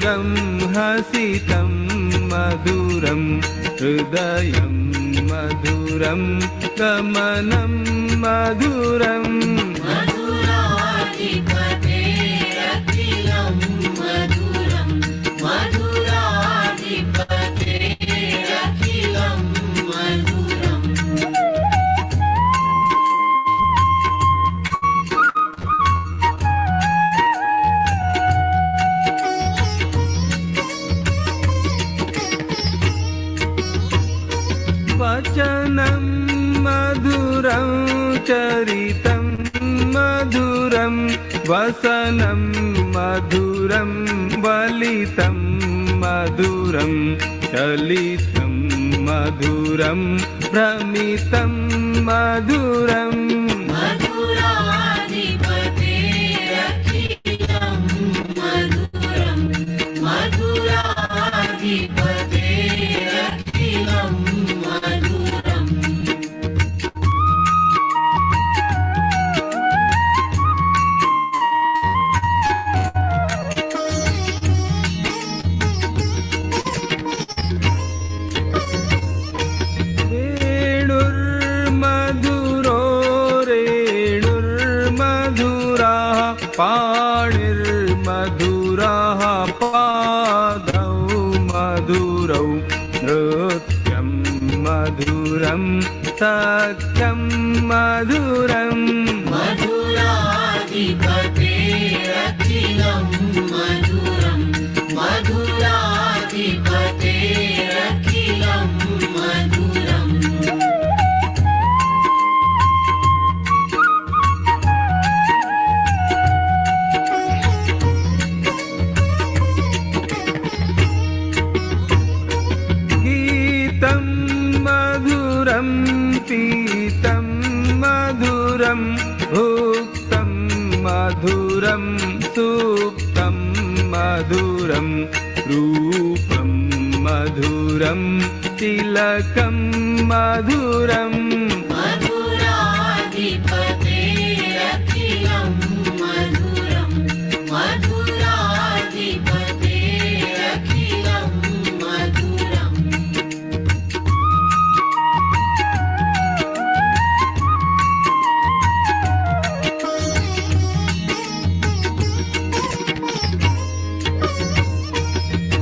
मधुरं हसितं मधुरं हृदयं मधुरं गमनं मधुरम् मधुराधिपतेरखिलं मधुरं मधुराधिपतेरखिलं मधुरम् वचनं मधुरं चरितं मधुरं वसनं मधुरं वलितं मधुरं चलितं मधुरं भ्रमितं मधुरम् मधुराधिपतेरखिलं मधुरं मधुराधिपतेरखिलं मधुरम् वेणुर्मधुरो रेणुर्मधुराः पाणिर्मधुराः पादौ मधुरौ नृत्यं मधुरं सख्यं मधुरम् मधुराधिपतेरखिलं मधुरं मधुराधिपतेरखिलं मधुरम् गीतं मधुरं पीतं मधुरं भुक्तं मधुरं सुप्तं मधुरं रूपं मधुरं तिलकं मधुरम् मधुराधिपतेरखिलं मधुरं मधुराधिपतेरखिलं मधुरम्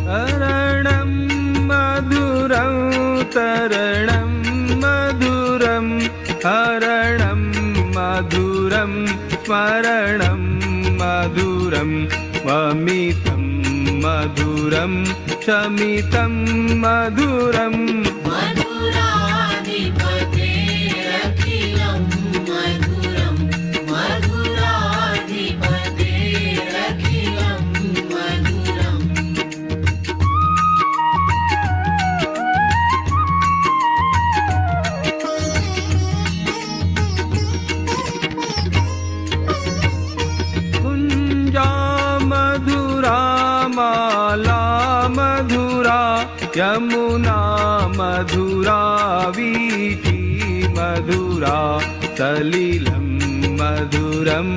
तरणं मधुरं तरणं मधुरं हरणं मधुरं स्मरणं मधुरं वमितं मधुरं शमितं मधुरम् मधुराधिपतेरखिलं मधुरं मधुराधिपतेरखिलं मधुरम् कुञ्जा मधुरा माला मधुरा यमुना मधुरा वीथी मधुरा सलिलं मधुरं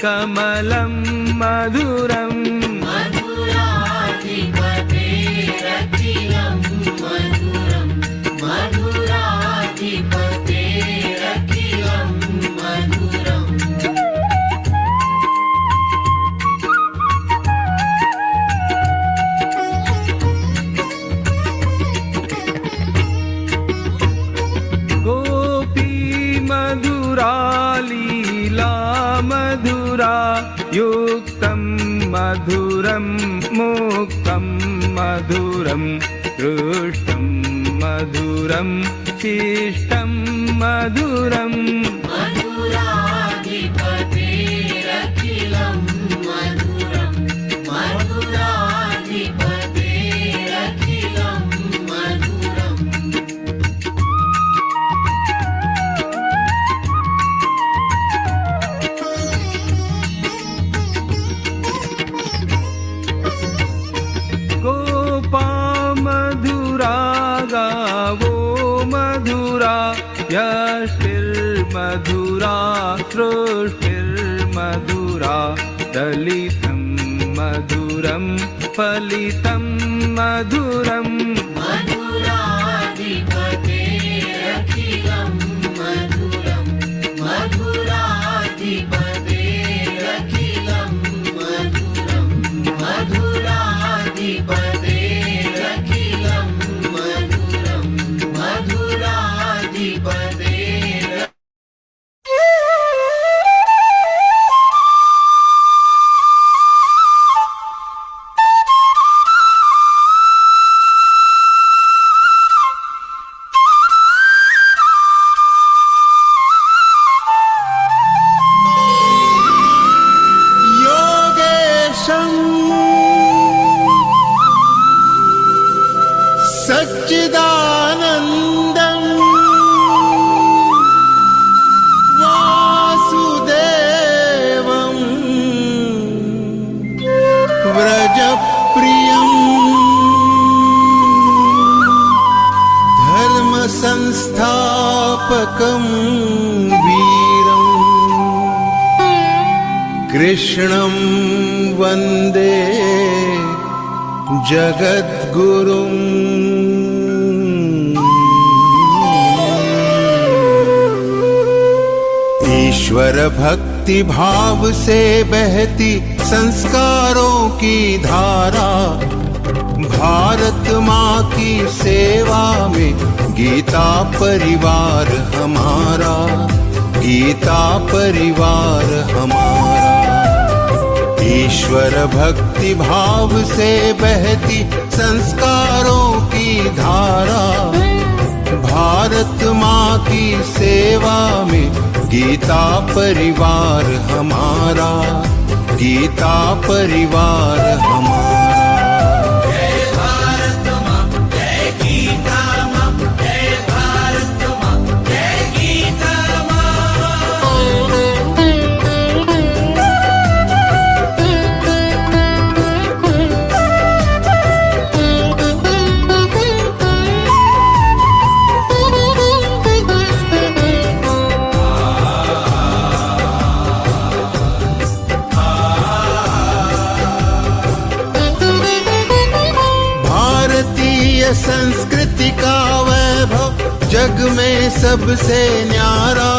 कमलं मधुरम् मधुराधिपतेरखिलं मधुरं मधुराधिपतेरखिलं मधुरम् गोपी मधुरा लीला मधुरा युक्तं मधुरं मुक्तं मधुरं दृष्टं मधुरं शिष्टं मधुरम् मधुराधिपतेरखिलं मधुरं मधुराधिपतेरखिलं मधुरम् गोपा मधुरा गावो मधुरा यष्टिर्मधुरा सृष्टिर्मधुरा दलितं मधुरं फलितं मधुरम् मधुराधिपतेरखिलं मधुरं मधुराधिपतेरखिलं मधुरं मधुराधिपतेरखिलं मधुरं मधुराधिपते सच्चिदानन्दं वासुदेवं व्रजप्रियं धर्मसंस्थापकं वीरं कृष्णं वन्दे जगद्गुरुम्। ईश्वर भक्ति भाव से बहती संस्कारों की धारा, भारत माँ की सेवा में गीता परिवार हमारा, गीता परिवार हमारा। ईश्वर भक्ति भाव से बहती संस्कारों की धारा, भारत माँ की सेवा में गीता परिवार हमारा, गीता परिवार हमारा। जय भारत माँ, जय गीता माँ, जय भारत माँ, जय गीता संस्कृति का वैभव जग में सबसे न्यारा।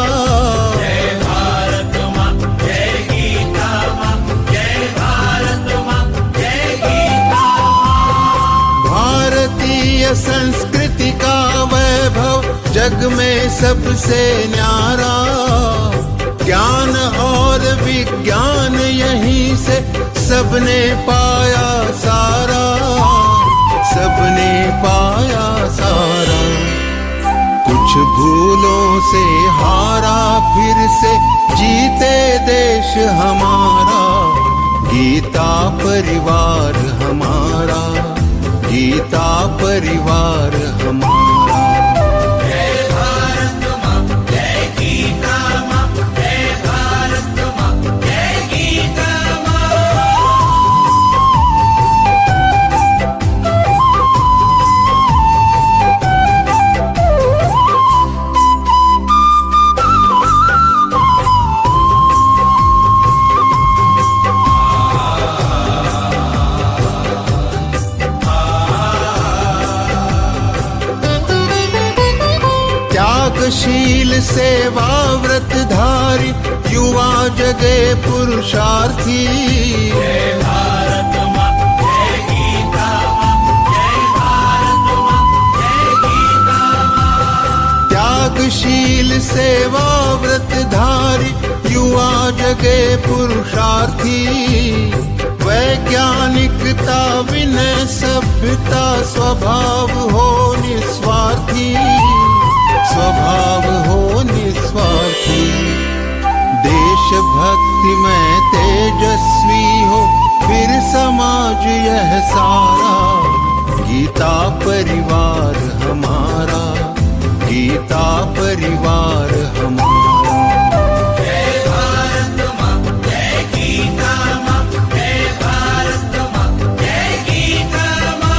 जय भारत माँ, जय गीता माँ, जय भारत माँ, जय गीता माँ। भारतीय संस्कृति का वैभव जग में सबसे न्यारा। ज्ञान और विज्ञान यहीं से सबने पाया सारा, सबने पाया सारा। कुछ भूलों से हारा फिर से जीते देश हमारा, गीता परिवार हमारा, गीता परिवार हमारा। जय भारत माँ, जय गीता माँ, जय भारत माँ, जय गीता माँ। त्यागशील सेवा व्रतधारी युवा जगे पुरुषार्थी। जय भारत माँ, जय गीता माँ, जय भारत माँ, जय गीता माँ। त्यागशील सेवा व्रतधारी युवा जगे पुरुषार्थी। वैज्ञानिकता विनय सभ्यता स्वभाव हो निस्वार्थी, स्वभाव हो निस्वार्थी। देशभक्ति में तेजस्वी हो फिर समाज यह सारा, गीता परिवार हमारा, गीता परिवार हमारा। जय भारत माँ, जय गीता माँ, जय भारत माँ, जय गीता माँ।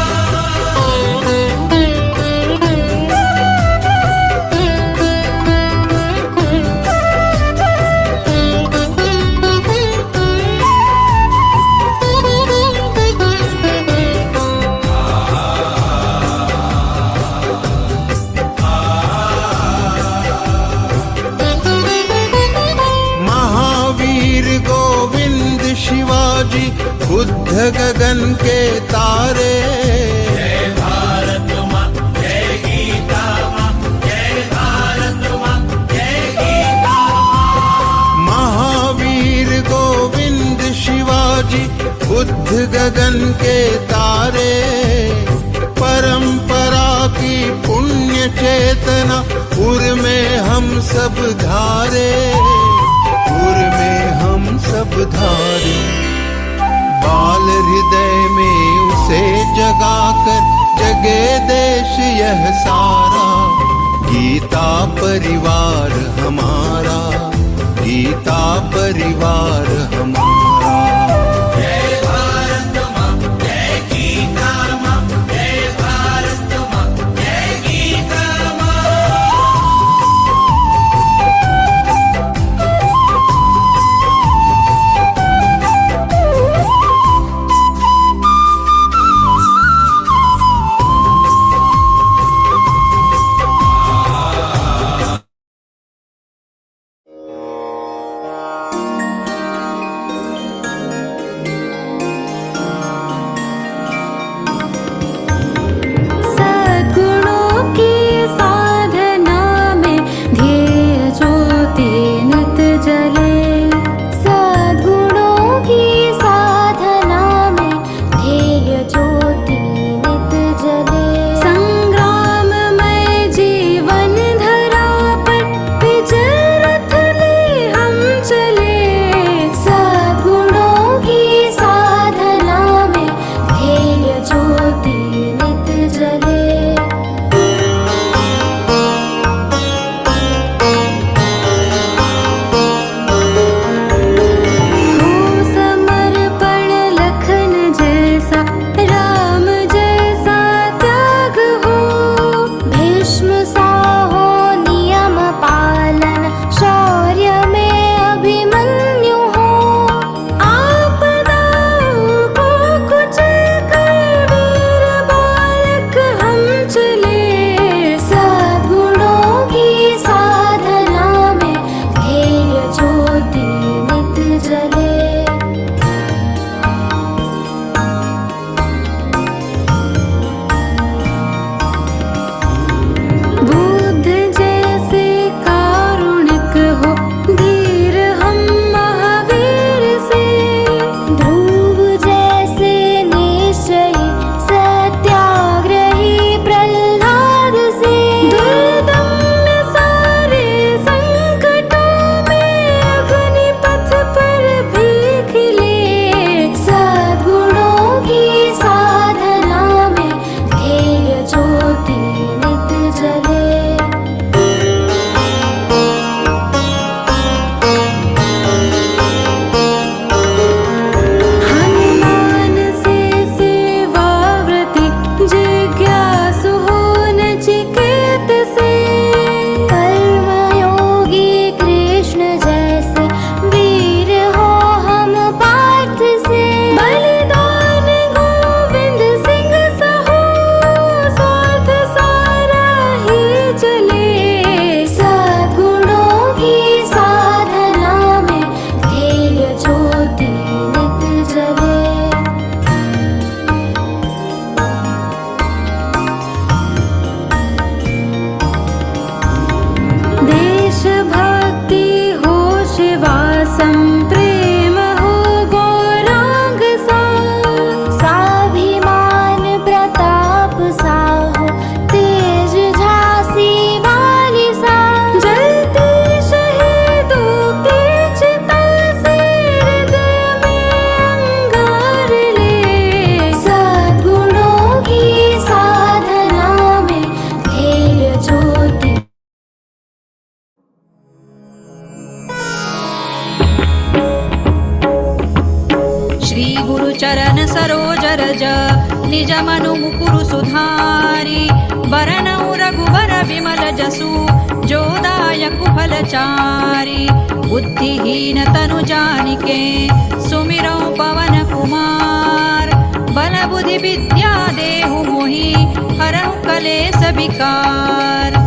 गगन के तारे। जय भारत माँ, जय गीता माँ, जय भारत माँ, जय गीता माँ। महावीर गोविंद शिवाजी बुद्ध गगन के तारे। परंपरा की पुण्य चेतना उर में हम सब धारे, उर में हम सब धारे। बाल हृदय में उसे जगाकर जगे देश यह सारा। गीता परिवार हमारा, गीता परिवार हमारा। जय भारत माँ, जय गीता माँ, जय भारत माँ, जय गीता माँ। सद्गुणों की साधना में ध्येय ज्योति नित जले। सद्गुणों की साधना में ध्येय ज्योति नित जले। संग्राममय जीवन धरा पर विजय रथ ले हम चले। सद्गुणों की साधना में ध्येय ज्योति नित जले। हो समर्पण लखन जैसा, राम जैसा त्याग हो। भीष्म सा हो नियम पालन, शौर्य में अभिमन्यु हो। आपदाओं को कुचल कर वीर बालक हम चले। सद्गुणों की साधना में ध्येय ज्योति नित जले। बुद्ध जैसे कारुणिक हो, धीर हम महावीर से। ध्रुव जैसे निश्चयी, सत्याग्रही प्रहलाद से। दुर्दम्य सारे संकटों में अग्निपथ पर भी खिले। सद्गुणों की साधना में ध्येय ज्योति नित जले। हनुमान से सेवाव्रती, जिज्ञासु हो नचिकेत से। कर्मयोगी कृष्ण जैसे, वीर हो हम पार्थ से। बलिदान गोविंद सिंह सहो, स्वार्थ सारा ही चले। सद्गुणों की साधना में ध्येय ज्योति नित जले। देशभक्ति हो शिवासम, प्रेम हो गौरांग सा। स्वाभिमान प्रताप सा हो, तेज झांसी वाली सा। जलती शहीदों की चिता से, हृदय में अंगार ले। सद्गुणों की साधना में ध्येय ज्योति। श्री गुरु चरण सरोज रज, निज मनु मुकुरु सुधारी। बरनउँ रघुबर विमल जसु, जो दायक फलचारी। बुद्धिहीन तनु जानिके, सुमिरौं पवन कुमार। बल बुद्धि विद्या देहु मोहि, हरहु कलेस विकार।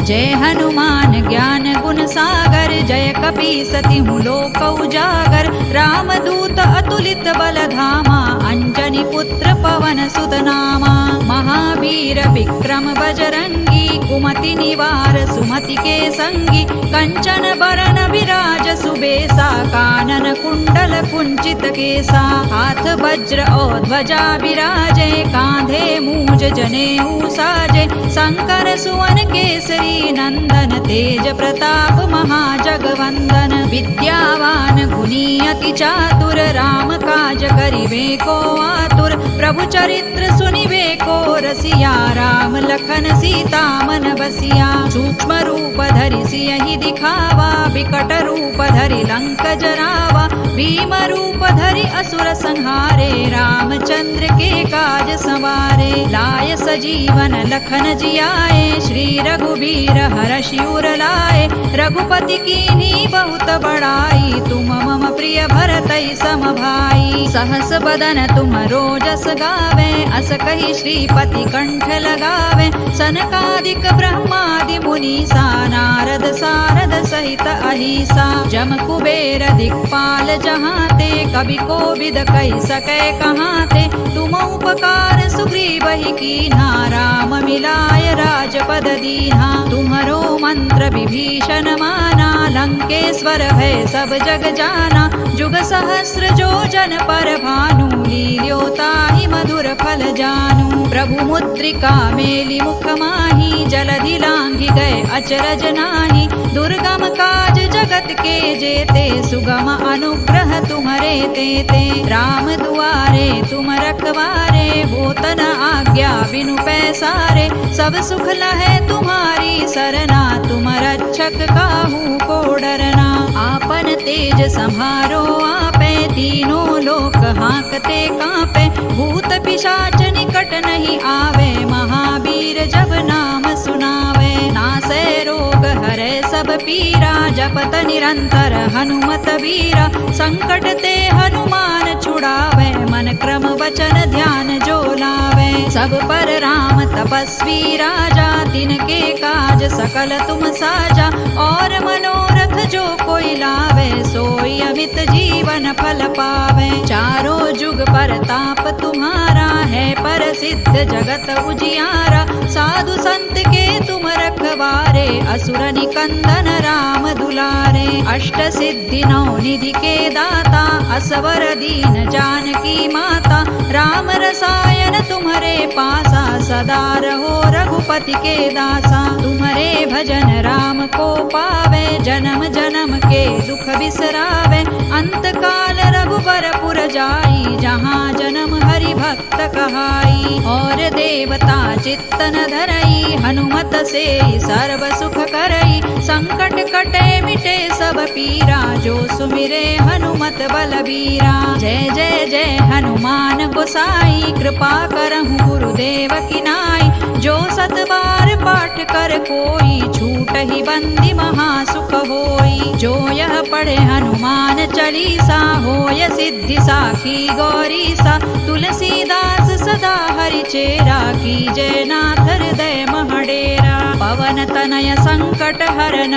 जय हनुमान ज्ञान गुण सागर, जय कपीसति लोक उजागर। रामदूत अतुलित बल धामा, अंजनी पुत्र पवन सुत नामा। महावीर विक्रम बजरंगी, कुमति निवार सुमति के संगी। कंचन बरन विराज सुबेसा, कानन कुंडल कुंचित केसा। हाथ वज्र और ध्वजा विराजे, कांधे मूज जनेऊ साजे। शंकर सुवन केसरी नंदन, तेज प्रताप महाजगवंदन। विद्यावान गुणी अति चातुर, राम काज करिबे को आतुर। प्रभु चरित्र सुनिबे को रसिया, राम लखन सीता मन बसिया। सूक्ष्म रूप धरि सियहि दिखावा, विकट रूप धरि लंक जरावा। भीम रूप धरि असुर संहारे, रामचंद्र के काज सवारे। लाय सजीवन लखन जियाए, श्री रघुबीर हरषि उर लाए। रघुपति कीन्ही बहुत बड़ाई, तुम मम प्रिय भरतई सम भाई। सहस बदन तुम रोजस गावे, अस कहि श्रीपति कंठ लगावे। सनकादिक ब्रह्मादि मुनीसा, नारद सारद सहित अहिसा। जम कुबेर दिक्पाल जहाते, कवि कोविद कहि सकै कहाते। तुम उपकार सुग्रीवहि कीन्हा, राम मिलाय राजपद दीन्हा। तुम्हरो मंत्र विभीषण माना, लंकेश्वर भय सब जग जाना। जुग सहस्र जो जन पर भानु, लील्योताहि मधुर फल जानू। प्रभु मुद्रिका मेलि मुख माहि, जलधि लांघि गए अचरज नाही। दुर्गम काज जगत के जेते, सुगम अनुग्रह तुम्हरे तेते। राम दुआरे तुम रखवारे, होतन आज्ञा बिनु पैसारे। सब सुख लहै तुम्हारी सरना, तुम रक्षक काहू को डरना। आपन तेज सम्हारो आपे, तीनों लोक हांकते कांपे। भूत पिशाच निकट नहीं आवे, महावीर जब नाम सुनावे। नासै रोग हरै सब पीरा, जपत निरंतर हनुमत बीरा। संकट ते हनुमान छुड़ावे, मन क्रम वचन ध्यान जो लावे। सब पर राम तपस्वी राजा, तिनके काज सकल तुम साजा। और मनोरथ जो कोई लावे, सोई अमित जीवन फल पावे। चारों जुग परताप तुम्हारा, है प्रसिद्ध जगत उजियारा। साधु संत के तुम रखवारे, असुर निकंदन राम दुलारे। अष्ट सिद्धि नौ निधि के दाता, असवर दीन जानकी माता। राम रसायन तुम्हारे पासा, सदा रहो रघुपति के दासा। तुम्हारे भजन राम को पावे, जन्म जन्म के दुख बिसरावे। अंत काल रघुबर पुर जाई, जहाँ जन्म हरि भक्त कहाई। और देवता चित्तन धरई, हनुमत से सर्व सुख करई। संकट कटे मिटे सब पीरा, जो सुमिरे हनुमत बलबीरा। जय जय जय हनुमान गोसाई, कृपा करहु गुरुदेव की नाई। जो सत बार पाठ कर कोई, छूट ही बंदी महासुख होई। जो यह पढ़े हनुमान चालीसा, होय सिद्धि साखी गौरीसा। तुलसीदास सदा हरि चेरा, कीजय नाथ हृदय महडेरा। पवन तनय संकट हरन,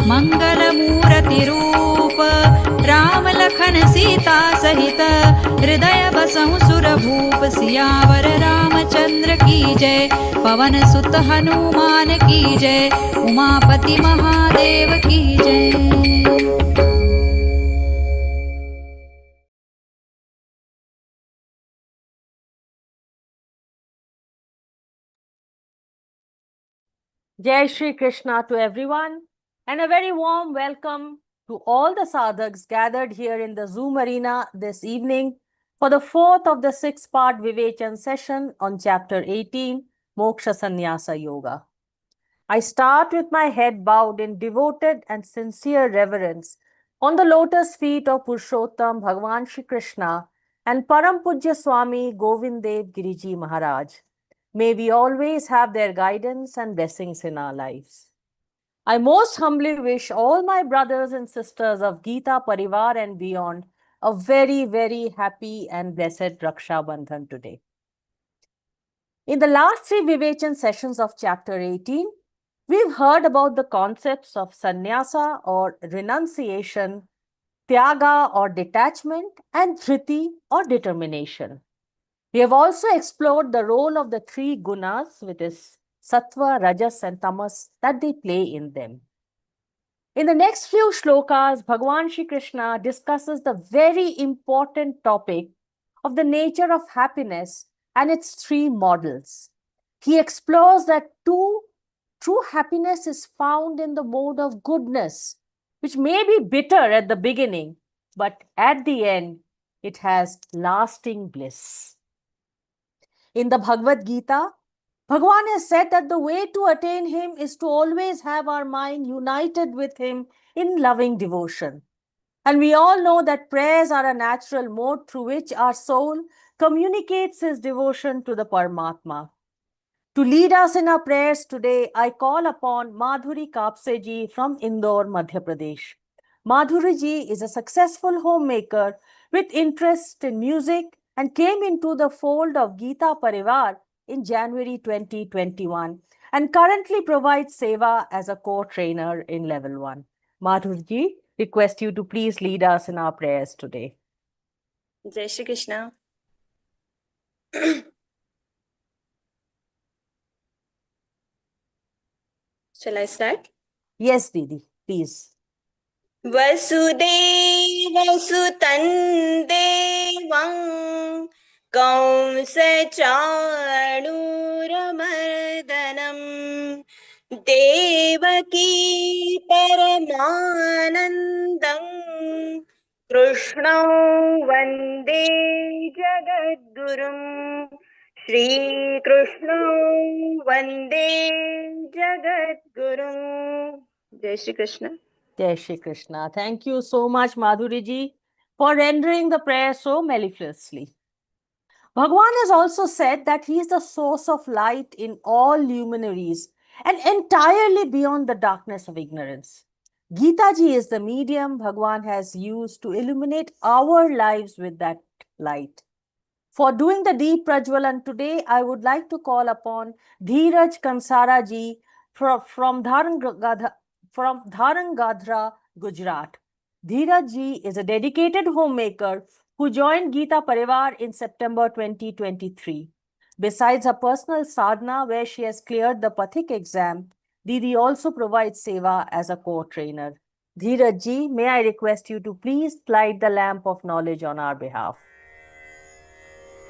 मंगल मूर्ति रूप। राम लखन सीता सहित, हृदय बसहु सुर भूप। सियावर रामचंद्र की जय, पवन सुत हनुमान की जय। उमापति महादेव की जय। Jai Shri Krishna to everyone, and a very warm welcome to all the sadhaks gathered here in the Zoom arena this evening for the fourth of the six-part Vivechan session on chapter 18, Moksha Sannyasa Yoga. I start with my head bowed in devoted and sincere reverence on the lotus feet of Purushottam Bhagavan Shri Krishna and Param Pujya Swami Govind Dev Giriji Maharaj. May we always have their guidance and blessings in our lives. I most humbly wish all my brothers and sisters of Geeta, Pariwar and beyond a very, very happy and blessed Raksha Bandhan today. In the last three Vivechan sessions of chapter 18, We've heard about the concepts of sannyasa or renunciation, tyaga or detachment, and dhriti or determination. We have also explored the role of the three gunas, which is sattva, rajas, and tamas, that they play in them. In the next few shlokas, Bhagavan Shri Krishna discusses the very important topic of the nature of happiness and its three models. He explores that true happiness is found in the mode of goodness, which may be bitter at the beginning, but at the end, it has lasting bliss. In the Bhagavad-Gītā, Bhagavan has said that the way to attain him is to always have our mind united with him in loving devotion. And we all know that prayers are a natural mode through which our soul communicates his devotion to the Paramatma. To lead us in our prayers today, I call upon Madhuri Kapse ji from Indore, Madhya Pradesh. Madhuri ji is a successful homemaker with interest in music and came into the fold of Geeta Pariwar in January 2021 and currently provides seva as a core trainer in level 1. Madhuri ji, request you to please lead us in our prayers today. Jai Shri Krishna. Shall I start? Yes, Didi, please. वसुदेवसुतं देवं कंसचाणूरमर्दनं देवकी परमानन्दं कृष्णं वन्दे जगद्गुरुं श्रीकृष्णं वन्दे जगद्गुरुं. जय Shri Krishna. Jai Shri Krishna. Thank you so much, Madhuri ji, for rendering the prayer so mellifluously. Bhagavan has also said that he is the source of light in all luminaries and entirely beyond the darkness of ignorance. Geeta ji is the medium Bhagavan has used to illuminate our lives with that light. For doing the deep Prajwalan today, I would like to call upon Dheeraj Kansara ji from Dharangadhra, Gujarat. Dheeraj ji is a dedicated homemaker who joined Geeta Pariwar in September 2023. Besides her personal sadhana, where she has cleared the Pathik exam, Didi also provides seva as a core trainer. Dheeraj ji, may I request you to please light the lamp of knowledge on our behalf.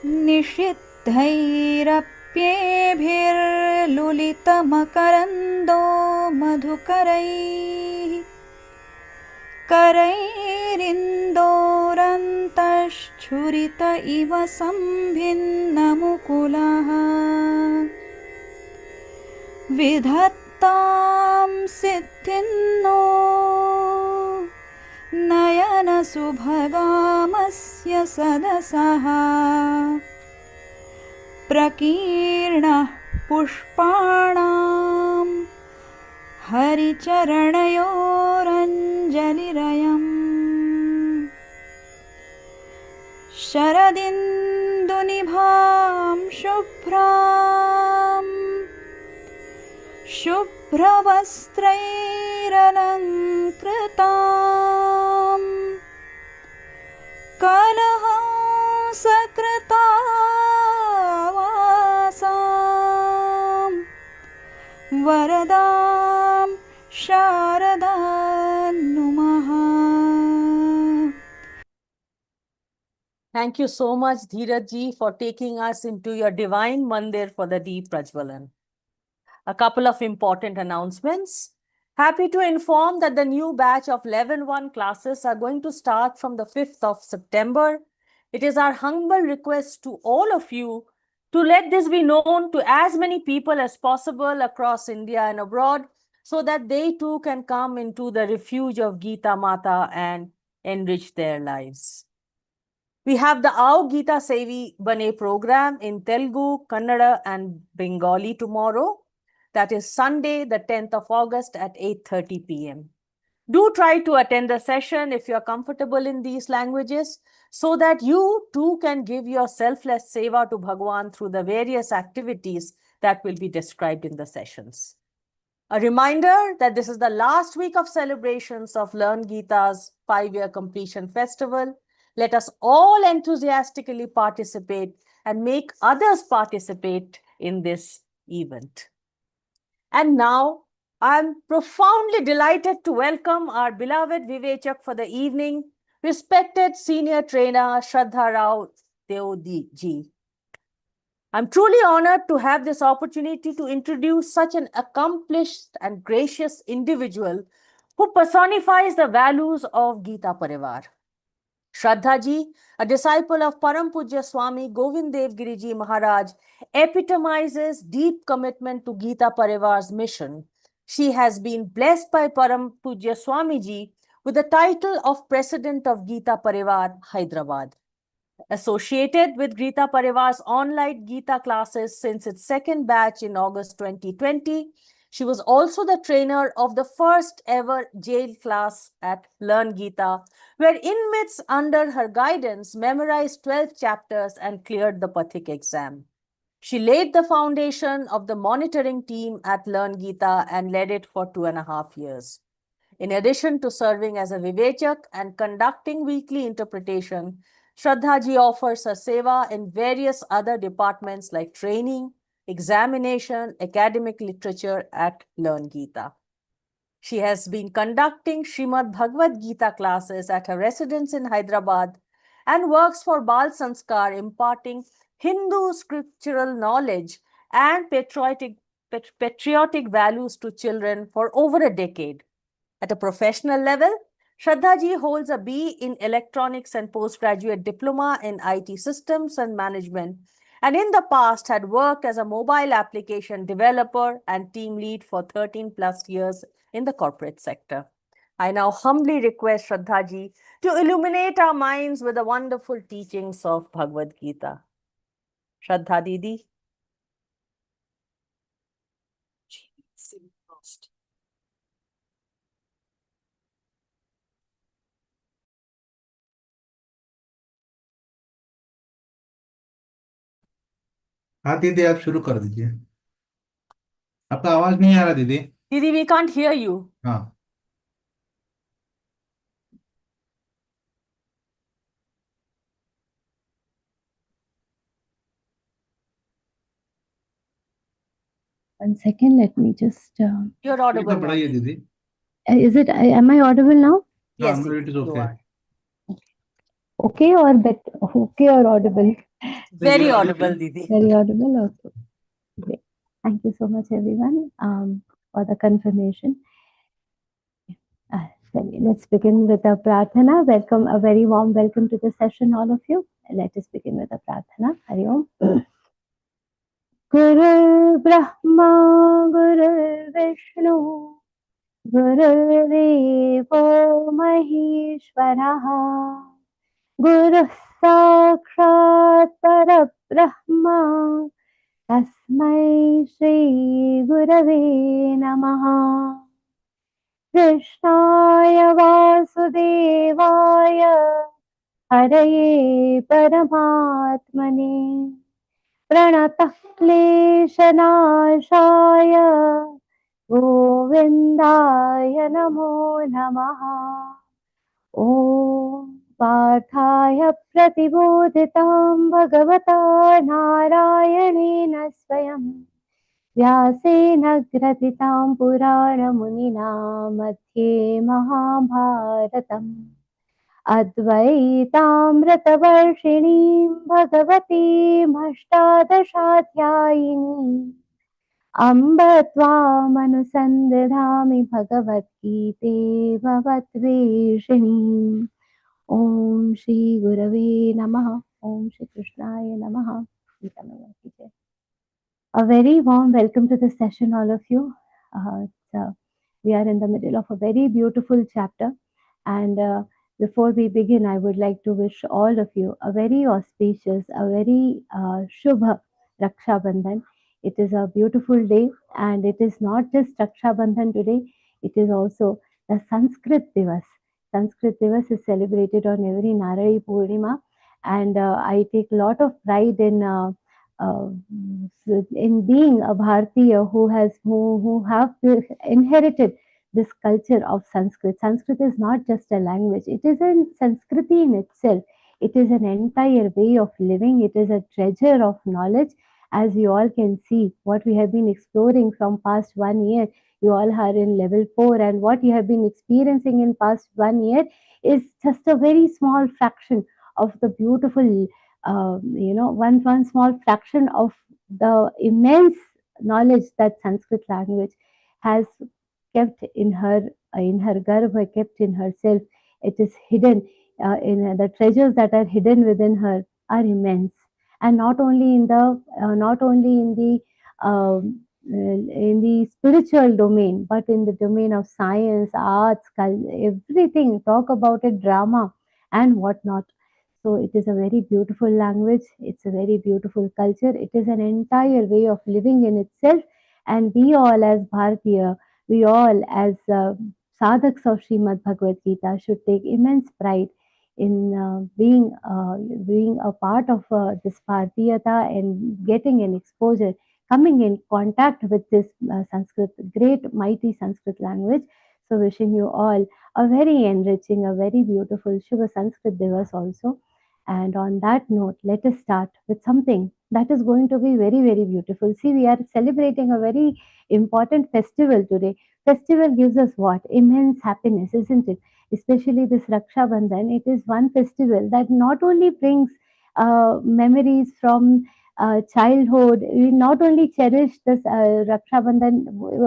निषिद्धैरप्येभिर्लुलितमकरन्दो मधुकरैः करैरिन्दोरन्तश्छुरित इव सम्भिन्नमुकुलः विधत्तां सिद्धिन्नो नयनसुभगामस्य सदसः प्रकीर्णः पुष्पाणां हरिचरणयोरञ्जलिरयम् शरदिन्दुनिभां शुभ्रवस्त्रैरलङ्कृतां कलहंसकृतावासां वरदां शारदां नुमः. Thank you so much, Dheeraj ji, for taking us into your divine mandir for the deep Prajwalan. A couple of important announcements. Happy to inform that the new batch of level 1 classes are going to start from the 5th of September. It is our humble request to all of you to let this be known to as many people as possible across India and abroad, so that they too can come into the refuge of Geeta Mata and enrich their lives. We have the Ao Geeta Sevi Bane program in Telugu, Kannada and Bengali tomorrow. That is Sunday, the 10th of August at 8:30 p.m. Do try to attend the session if you are comfortable in these languages, so that you too can give your selfless seva to Bhagavan through the various activities that will be described in the sessions. A reminder that this is the last week of celebrations of Learngeeta's 5-year completion festival. Let us all enthusiastically participate and make others participate in this event. And now, I'm profoundly delighted to welcome our beloved Vivechak for the evening, respected senior trainer Shraddha Raodeo ji. I'm truly honored to have this opportunity to introduce such an accomplished and gracious individual who personifies the values of Geeta Pariwar. Shraddha ji, a disciple of Param Pujya Swami Govind Dev Giri ji Maharaj, epitomizes deep commitment to Geeta Parivar's mission. She has been blessed by Param Pujya Swami ji with the title of President of Geeta Parivar, Hyderabad. Associated with Geeta Parivar's online Geeta classes since its second batch in August 2020, she was also the trainer of the first ever jail class at Learngeeta, where inmates under her guidance memorized 12 chapters and cleared the Pathik exam. She laid the foundation of the monitoring team at Learngeeta and led it for 2.5 years. In addition to serving as a Vivechak and conducting weekly interpretation, Shraddha ji offers her seva in various other departments like training, examination, academic literature at Learngeeta. She has been conducting Śrīmad-Bhagavadgītā classes at her residence in Hyderabad and works for Bal Sanskar, imparting Hindu scriptural knowledge and patriotic values to children for over a decade. At a professional level, Shraddha ji holds a B in Electronics and Postgraduate Diploma in IT Systems and Management, and in the past had worked as a mobile application developer and team lead for 13 plus years in the corporate sector. I now humbly request Shraddha ji to illuminate our minds with the wonderful teachings of Bhagavad Gita. Shraddha Didi. हाँ दीदी, आप शुरू कर दीजिए। आपका आवाज नहीं आ रहा दीदी। Didi, we can't hear you. हाँ, One second, let me just. You're फिर audible तो now. पढ़ाइए Didi. दीदी। Is it? Am I audible now? Yes, हाँ, Didi, it is you okay. are. Okay or okay or audible? Very audible, Didi. Very audible. Okay. Great. Thank you so much, everyone, for the confirmation. Let's begin with a prarthana. Welcome, a very warm welcome to the session, all of you. Let us begin with a prarthana. Hari Om. Guru Brahma, Guru Vishnu, Gurudevo Maheshwaraha, Guru Sakshat Parabrahma, Tasmai Shri Gurave Namaha. Krishnaya Vasudevaya, Haraye Paramatmane, Pranatah Kleshanashaya, Govindaya Namo Namaha. Om Parthaya Pratibodhitam Bhagavata Narayanena Swayam Vyasena Gratitam Purana Munina Madhye Mahabharatam Advaitamritavarshiniം Bhagavatim Ashtadashaധ്യായിനീം Amba Tvamanusandathami Bhagavad-Gīte Bhavatveshinim. Om Shri Gurave Namaha. Om Shri Krishnaya Namaha. A very warm welcome to the session, all of you. We are in the middle of a very beautiful chapter, and before we begin, I would like to wish all of you a very auspicious, a very Shubha Raksha Bandhan. It is a beautiful day, and it is not just Raksha Bandhan today, it is also the Sanskrit Divas. Sanskrit Divas is celebrated on every Narari Purnima, and I take a lot of pride in in being a Bharatiya who have inherited this culture of Sanskrit. Sanskrit is not just a language; it is a Sanskriti in itself. It is an entire way of living. It is a treasure of knowledge, as you all can see. What we have been exploring from past 1 year, you all are in level 4, and what you have been experiencing in past 1 year is just a very small fraction of the beautiful, one small fraction of the immense knowledge that Sanskrit language has kept in her garbha, kept in herself. It is hidden in the treasures that are hidden within her are immense, and not only in the spiritual domain, but in the domain of science, arts, everything. Talk about it, drama and whatnot. So it is a very beautiful language. It's a very beautiful culture. It is an entire way of living in itself. And we all as Bharatiya, we all as sadhaks of Śrīmad-Bhagavadgītā should take immense pride in being a part of this Bharatiyata and getting an exposure, coming in contact with this Sanskrit, great mighty Sanskrit language. So wishing you all a very enriching, a very beautiful Shubha Sanskrit Divas also. And on that note, let us start with something that is going to be very, very beautiful. See, we are celebrating a very important festival today. Festival gives us what? Immense happiness, isn't it? Especially this Raksha Bandhan. It is one festival that not only brings memories from childhood. We not only cherish this Raksha Bandhan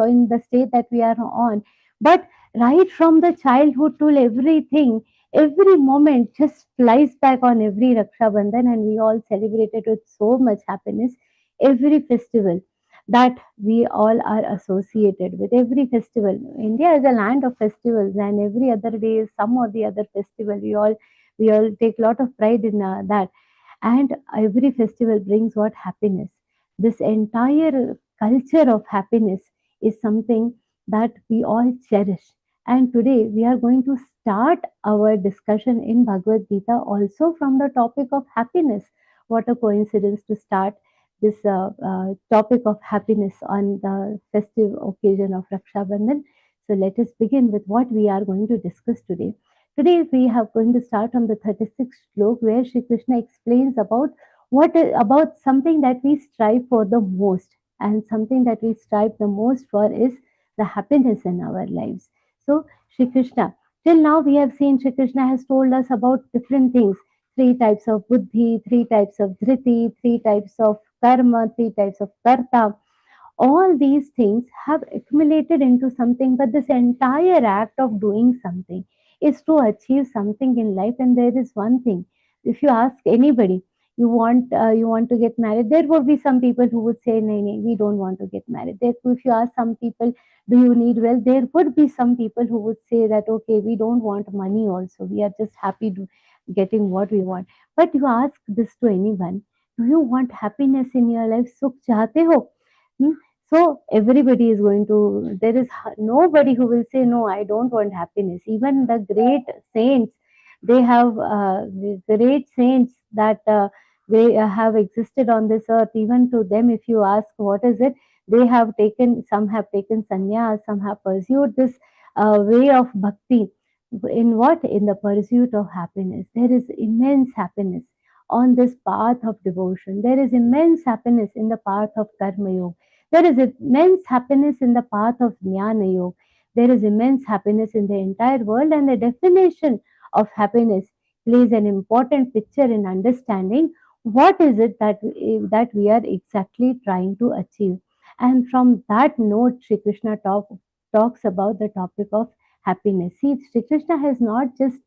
in the state that we are on, but right from the childhood till everything, every moment just flies back on every Raksha Bandhan, and we all celebrate it with so much happiness. Every festival that we all are associated with, every festival. India is a land of festivals, and every other day is some or the other festival. We all take a lot of pride in that, and every festival brings what? Happiness. This entire culture of happiness is something that we all cherish. And today we are going to start our discussion in Bhagavad Gita also from the topic of happiness. What a coincidence to start this topic of happiness on the festive occasion of Raksha Bandhan. So let us begin with what we are going to discuss today. Today we are going to start from the 36th slok, where Shri Krishna explains about something that we strive for the most, and something that we strive the most for is the happiness in our lives. So Shri Krishna, till now we have seen Shri Krishna has told us about different things: three types of buddhi, three types of dhriti, three types of karma, three types of karta. All these things have accumulated into something, but this entire act of doing something is to achieve something in life. And there is one thing: if you ask anybody, you want to get married, there would be some people who would say, no, no, we don't want to get married. Therefore, if you ask some people, do you need wealth, there would be some people who would say that, okay, we don't want money also, we are just happy to getting what we want. But you ask this to anyone, do you want happiness in your life? Sukh chahte ho? Hmm? So everybody is going to, there is nobody who will say, no, I don't want happiness. Even the great saints, they have the great saints that they have existed on this earth. Even to them, if you ask what is it, they have taken, some have taken sannyas, some have pursued this way of bhakti. In what? In the pursuit of happiness. There is immense happiness on this path of devotion. There is immense happiness in the path of karma yoga. There is immense happiness in the path of Jnana Yoga. There is immense happiness in the entire world, and the definition of happiness plays an important picture in understanding what is it that we are exactly trying to achieve. And from that note, Sri Krishna talks about the topic of happiness. See, Sri Krishna has not just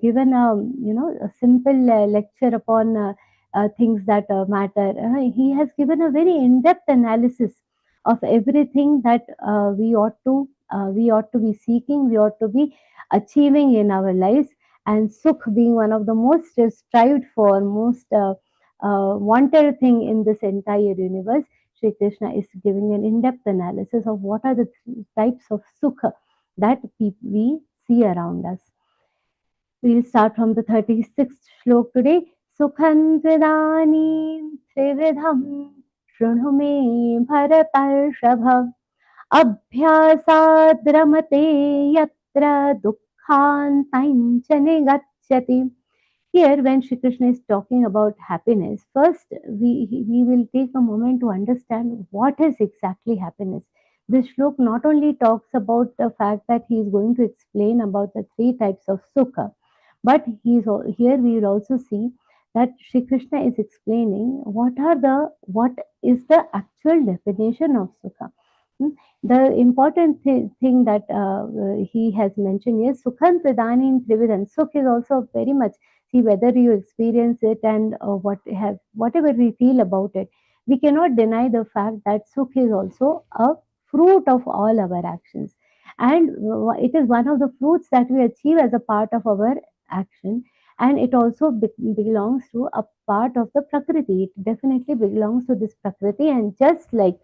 given a simple lecture upon things that matter. He has given a very in-depth analysis of everything that we ought to be seeking, we ought to be achieving in our lives, and sukh being one of the most strived for, most wanted thing in this entire universe. Sri Krishna is giving an in-depth analysis of what are the types of sukha that we see around us. We'll start from the 36th slok today. Sukhan Vedani त्रिविधम् शृणु मे भरतर्षभ अभ्यासाद् रमते यत्र दुःखान्तम् च निगच्छति. Here, when Shri Krishna is talking about happiness, first we will take a moment to understand what is exactly happiness. This shlok not only talks about the fact that he is going to explain about the three types of sukha, but here we will also see that Shri Krishna is explaining what is the actual definition of sukha. Hmm? The important thing that he has mentioned is Sukhan Pradhanim Trividan. Sukh is also very much, see whether you experience it and whatever we feel about it. We cannot deny the fact that Sukh is also a fruit of all our actions. And it is one of the fruits that we achieve as a part of our action. And it also belongs to a part of the Prakriti. It definitely belongs to this Prakriti. And just like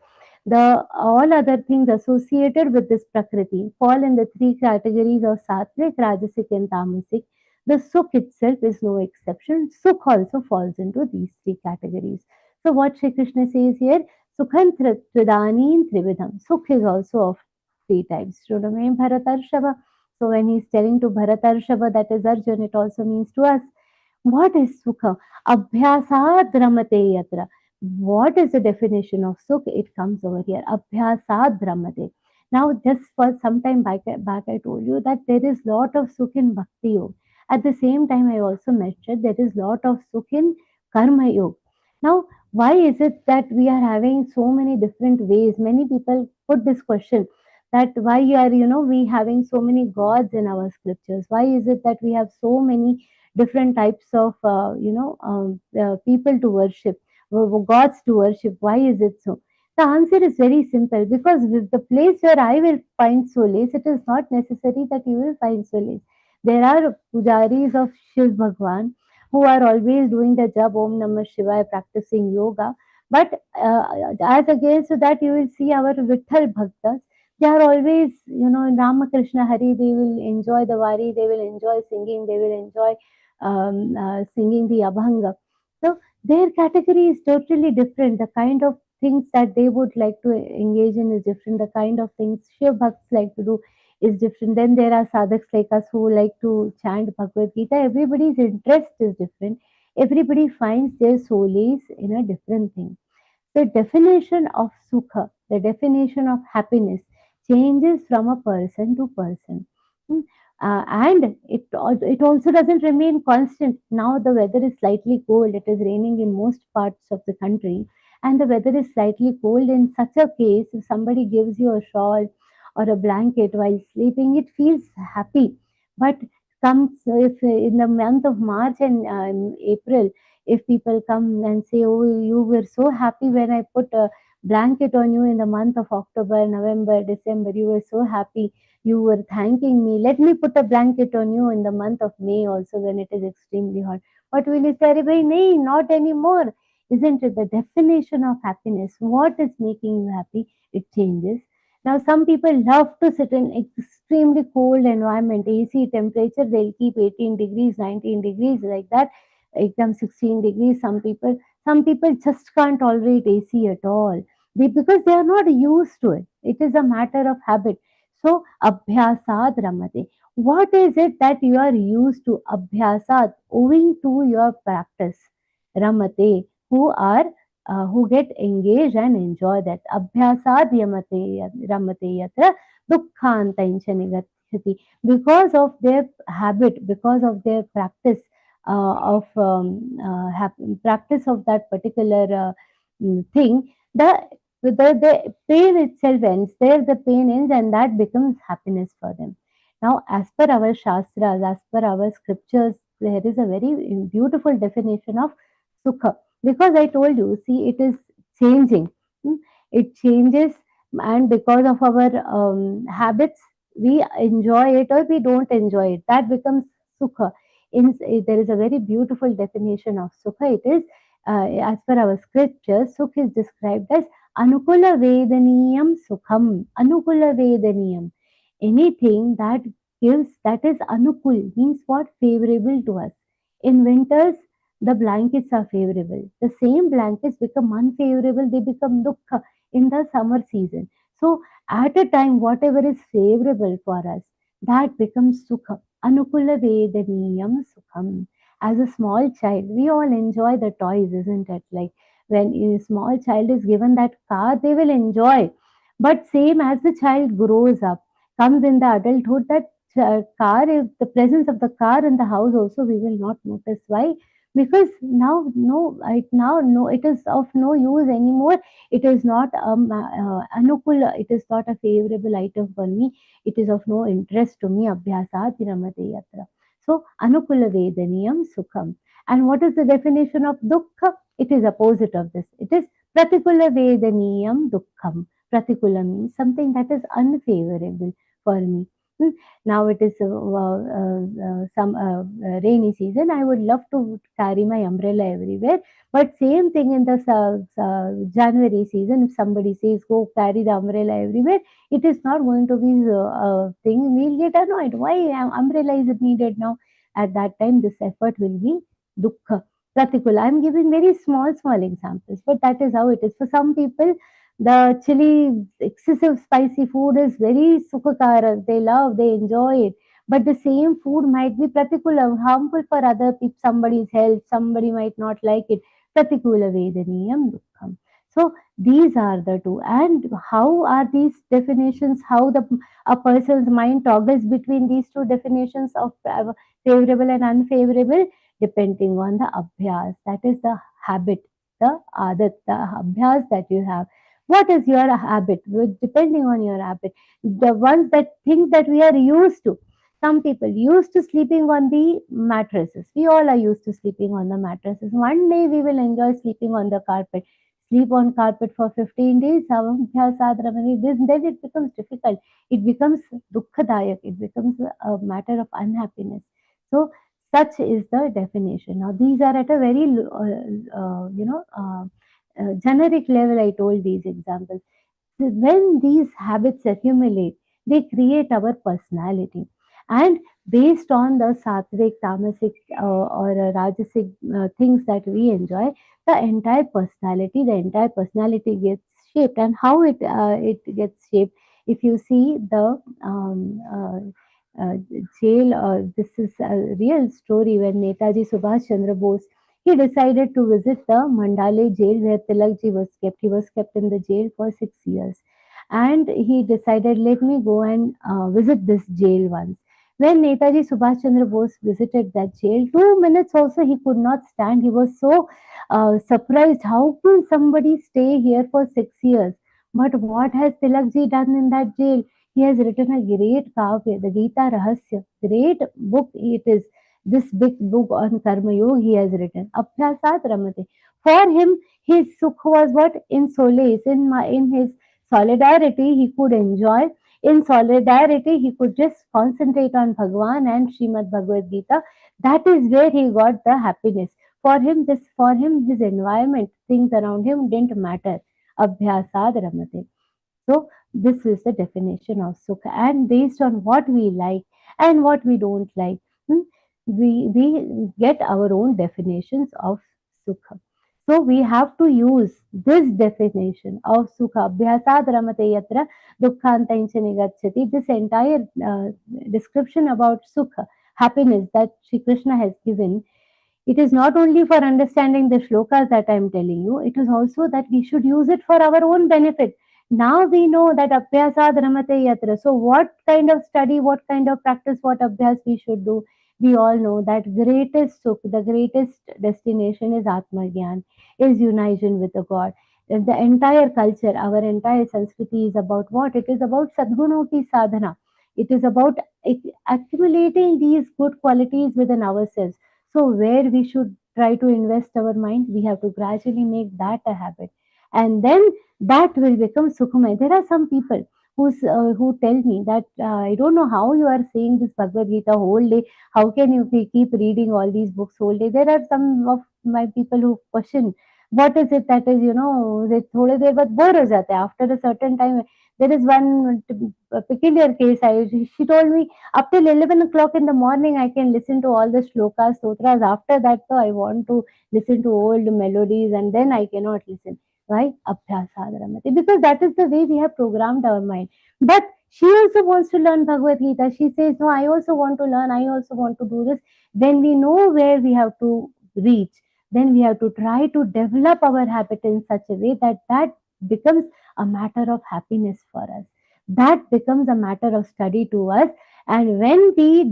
the all other things associated with this Prakriti fall in the three categories of Sattvic, Rajasic, and Tamasic. The Sukh itself is no exception. Sukh also falls into these three categories. So what Shri Krishna says here, Sukhan Tridanim Trividham. Sukh is also of three types. Shrudame Bharatarshava. So when he's telling to Bharatarshava, that is Arjun, it also means to us. What is Sukha? Abhyasad Ramate Yatra. What is the definition of Sukh? It comes over here. Abhyasad Ramate. Now, just for some time back I told you that there is lot of Sukh in Bhakti Yoga. At the same time, I also mentioned there is lot of Sukh in Karma Yoga. Now, why is it that we are having so many different ways? Many people put this question that why are we having so many gods in our scriptures? Why is it that we have so many different types of people to worship, gods to worship? Why is it so? The answer is very simple, because with the place where I will find solace, it is not necessary that you will find solace. There are pujaris of Shiv Bhagwan who are always doing the jab Om Namah Shivaya, practicing yoga. But as against that, you will see our Vitthal Bhaktas. They are always, in Ramakrishna Hari, they will enjoy the Vari, they will enjoy singing, they will enjoy singing the Abhanga. So their category is totally different. The kind of things that they would like to engage in is different. The kind of things Shiv Bhakts like to do is different. Then there are sadhaks like us who like to chant Bhagavad Gita. Everybody's interest is different. Everybody finds their solace in a different thing. The definition of sukha, the definition of happiness, changes from a person to person. Hmm. And it also doesn't remain constant. Now the weather is slightly cold. It is raining in most parts of the country, and the weather is slightly cold. In such a case, if somebody gives you a shawl or a blanket while sleeping, it feels happy. But comes if in the month of March and April, if people come and say, "Oh, you were so happy when I put a blanket on you in the month of October, November, December, you were so happy, you were thanking me. Let me put a blanket on you in the month of May also when it is extremely hot." What will you say? "Bhai, nahi, not anymore." Isn't it the definition of happiness? What is making you happy? It changes. Now, some people love to sit in extremely cold environment, AC temperature, they'll keep 18 degrees, 19 degrees like that, exam 16 degrees. Some people just can't tolerate AC at all. Because they are not used to it. It is a matter of habit. So, abhyasad ramate. What is it that you are used to? Abhyasad, owing to your practice. Ramate, who get engaged and enjoy that. Abhyasad ramate yatra dukkhanta nigatyati. Because of their habit, because of their practice practice of that particular thing, the pain itself ends there. The pain ends, and that becomes happiness for them. Now, as per our shastras, as per our scriptures, there is a very beautiful definition of sukha. Because I told you, see, it is changing. Hmm. It changes, and because of our habits, we enjoy it or we don't enjoy it. That becomes sukha. There is a very beautiful definition of sukha. It is, as per our scriptures, sukha is described as anukula vedaniyam sukham. Anukula vedaniyam. Anything that is anukul means what? Favorable to us. In winters, the blankets are favorable. The same blankets become unfavorable, they become dukkha in the summer season. So at a time, whatever is favorable for us, that becomes sukha. Anukula vedaniyam sukham. As a small child, we all enjoy the toys, isn't it? Like when a small child is given that car, they will enjoy. But same as the child grows up, comes in the adulthood, that car, if the presence of the car in the house also, we will not notice. Why? Because now, no, now, no, it is of no use anymore. It is not anukula. It is not a favorable item for me. It is of no interest to me. Abhyasat viramate yatra. So anukula vedaniyam sukham. And what is the definition of dukkha? It is opposite of this. It is pratikula vedaniyam dukkham. Pratikula means something that is unfavorable for me. Hmm. Now it is some rainy season. I would love to carry my umbrella everywhere. But same thing in the January season. If somebody says go carry the umbrella everywhere, it is not going to be a thing. We'll get annoyed. Why umbrella is needed now? At that time, this effort will be dukkha. Pratikula. I'm giving very small examples, but that is how it is. For some people, the chili, excessive spicy food is very sukhakara. They love, they enjoy it. But the same food might be pratikula, harmful for other people, somebody's health, somebody might not like it. Pratikula vedaniyam dukkham. So these are the two. And how are these definitions, how a person's mind toggles between these two definitions of favorable and unfavorable, depending on the abhyas. That is the habit, the adat, the abhyas that you have. What is your habit? Depending on your habit, the ones that things that we are used to. Some people used to sleeping on the mattresses. We all are used to sleeping on the mattresses. One day we will enjoy sleeping on the carpet. Sleep on carpet for 15 days. Then it becomes difficult. It becomes dukkadayak. It becomes a matter of unhappiness. So such is the definition. Now these are at a very generic level. I told these examples. When these habits accumulate, they create our personality. And based on the sattvic, tamasic, or rajasic things that we enjoy, the entire personality gets shaped. And how it gets shaped, if you see the jail, this is a real story. When Netaji Subhash Chandra Bose, he decided to visit the Mandale jail where Tilakji was kept. He was kept in the jail for 6 years. And he decided, let me go and visit this jail once. When Netaji Subhash Chandra Bose visited that jail, 2 minutes also he could not stand. He was so surprised. How can somebody stay here for 6 years? But what has Tilakji done in that jail? He has written a great kavya, the Geeta Rahasya. Great book it is. This big book on Karma Yoga he has written. Abhyasat Ramate. For him, his sukh was what? In solace, in his solidarity, he could enjoy. In solidarity, he could just concentrate on Bhagwan and Śrīmad-Bhagavadgītā. That is where he got the happiness. For him, his environment, things around him didn't matter. Abhyasad Ramate. So this is the definition of sukha. And based on what we like and what we don't like, we get our own definitions of sukha. So we have to use this definition of sukha. Abhyasad ramate yatra dukkhantaincha nigacchati. This entire description about sukha, happiness that Sri Krishna has given, it is not only for understanding the shlokas that I am telling you, it is also that we should use it for our own benefit. Now we know that abhyasad ramate yatra. So what kind of study, what kind of practice, what abhyas we should do? We all know that greatest sukh, the greatest destination is Atma Gyan, is unition with the God. The entire culture, our entire Sanskriti is about what? It is about Sadguno ki sadhana. It is about accumulating these good qualities within ourselves. So where we should try to invest our mind, we have to gradually make that a habit. And then that will become Sukhamay. There are some people who tell me that I don't know how you are saying this Bhagavad Gita whole day. How can you keep reading all these books whole day? There are some of my people who question what is it that is, they थोड़े देर बाद bore हो जाते हैं. After a certain time, There is one peculiar case. She told me up till 11 o'clock in the morning I can listen to all the shlokas, sutras. After that, though, I want to listen to old melodies and then I cannot listen. Why? Abhyasadramati. Because that is the way we have programmed our mind. But she also wants to learn Bhagavad Gita. She says, no, I also want to learn. I also want to do this. When we know where we have to reach, then we have to try to develop our habit in such a way that that becomes a matter of happiness for us. That becomes a matter of study to us. And when we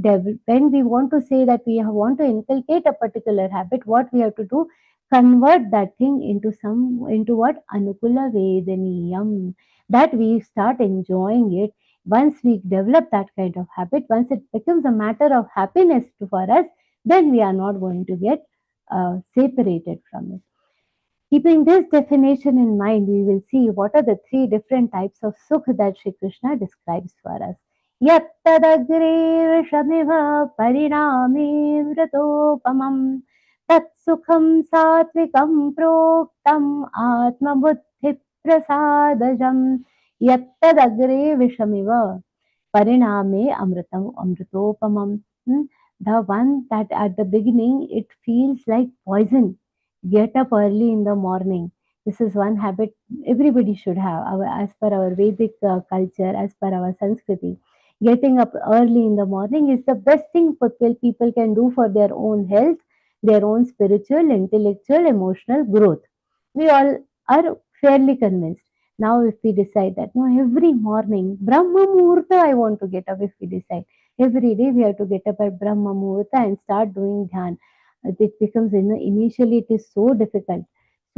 want to say that we want to inculcate a particular habit, what we have to do, convert that thing into what anukula vedaniyam, that we start enjoying it. Once we develop that kind of habit, once it becomes a matter of happiness for us, then we are not going to get separated from it. Keeping this definition in mind, we will see what are the three different types of sukh that Sri Krishna describes for us. Yattadagre vishamiva pariname vratopamam tat sukham satvikam proktam atma buddhi prasadajam. Yattadagre vishamiva pariname amritopamam. The one that at the beginning it feels like poison. Get up early in the morning. This is one habit everybody should have, as per our Vedic culture, as per our Sanskriti. Getting up early in the morning is the best thing people can do for their own health, their own spiritual, intellectual, emotional growth. We all are fairly convinced. Now, if we decide that, no, every morning, Brahma Muhurta, I want to get up, if we decide. Every day we have to get up at Brahma Muhurta and start doing dhyan. It becomes, initially it is so difficult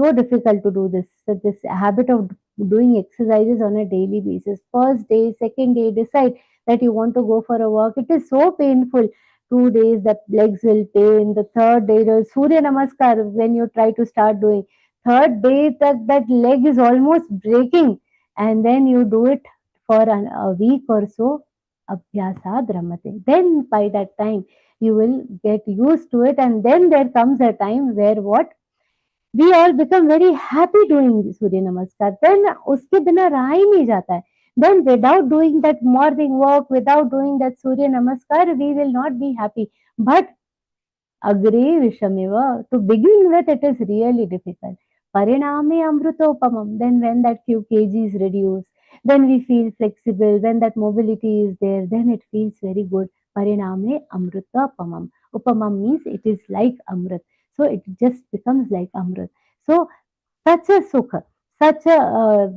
to do this. So this habit of doing exercises on a daily basis. First day, second day, decide that you want to go for a walk. It is so painful. 2 days the legs will pain. The third day, the Surya Namaskar, when you try to start doing. Third day, that leg is almost breaking. And then you do it for a week or so. Abhyasad Ramate. Then by that time, you will get used to it, and then there comes a time where what we all become very happy doing Surya Namaskar. Then uske bina raha hi nahi jata hai. Then without doing that morning walk, without doing that Surya Namaskar, we will not be happy. But Agre Vishameva, to begin with, it is really difficult. Pariname Amrutopamam, then when that few kgs reduce, then we feel flexible, when that mobility is there, then it feels very good. Pariname Amrutopamam. Upamam means it is like Amrit. So it just becomes like Amrit. So such a sukha, such a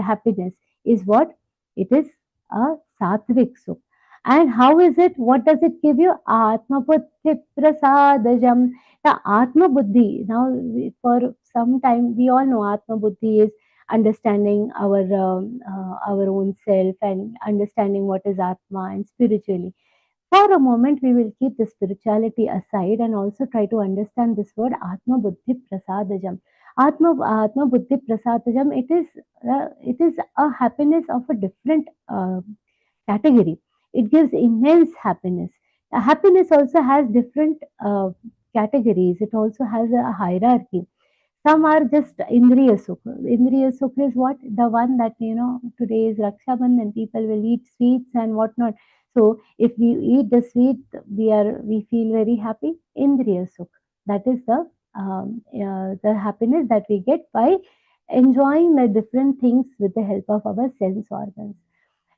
happiness is what? It is a sattvic sukha. And how is it? What does it give you? Atma buddhi prasadajam. The Atma buddhi. Now, for some time, we all know Atma buddhi is understanding our own self and understanding what is Atma and spiritually. For a moment, we will keep the spirituality aside and also try to understand this word Atma Buddhi Prasadajam. Atma Buddhi Prasadajam, it is a happiness of a different category. It gives immense happiness. Happiness also has different categories. It also has a hierarchy. Some are just Indriya Sukha. Indriya Sukha is what? The one that, today is Raksha Bandhan, people will eat sweets and whatnot. So if we eat the sweet, we feel very happy. Indriya Sukha. That is the happiness that we get by enjoying the different things with the help of our sense organs.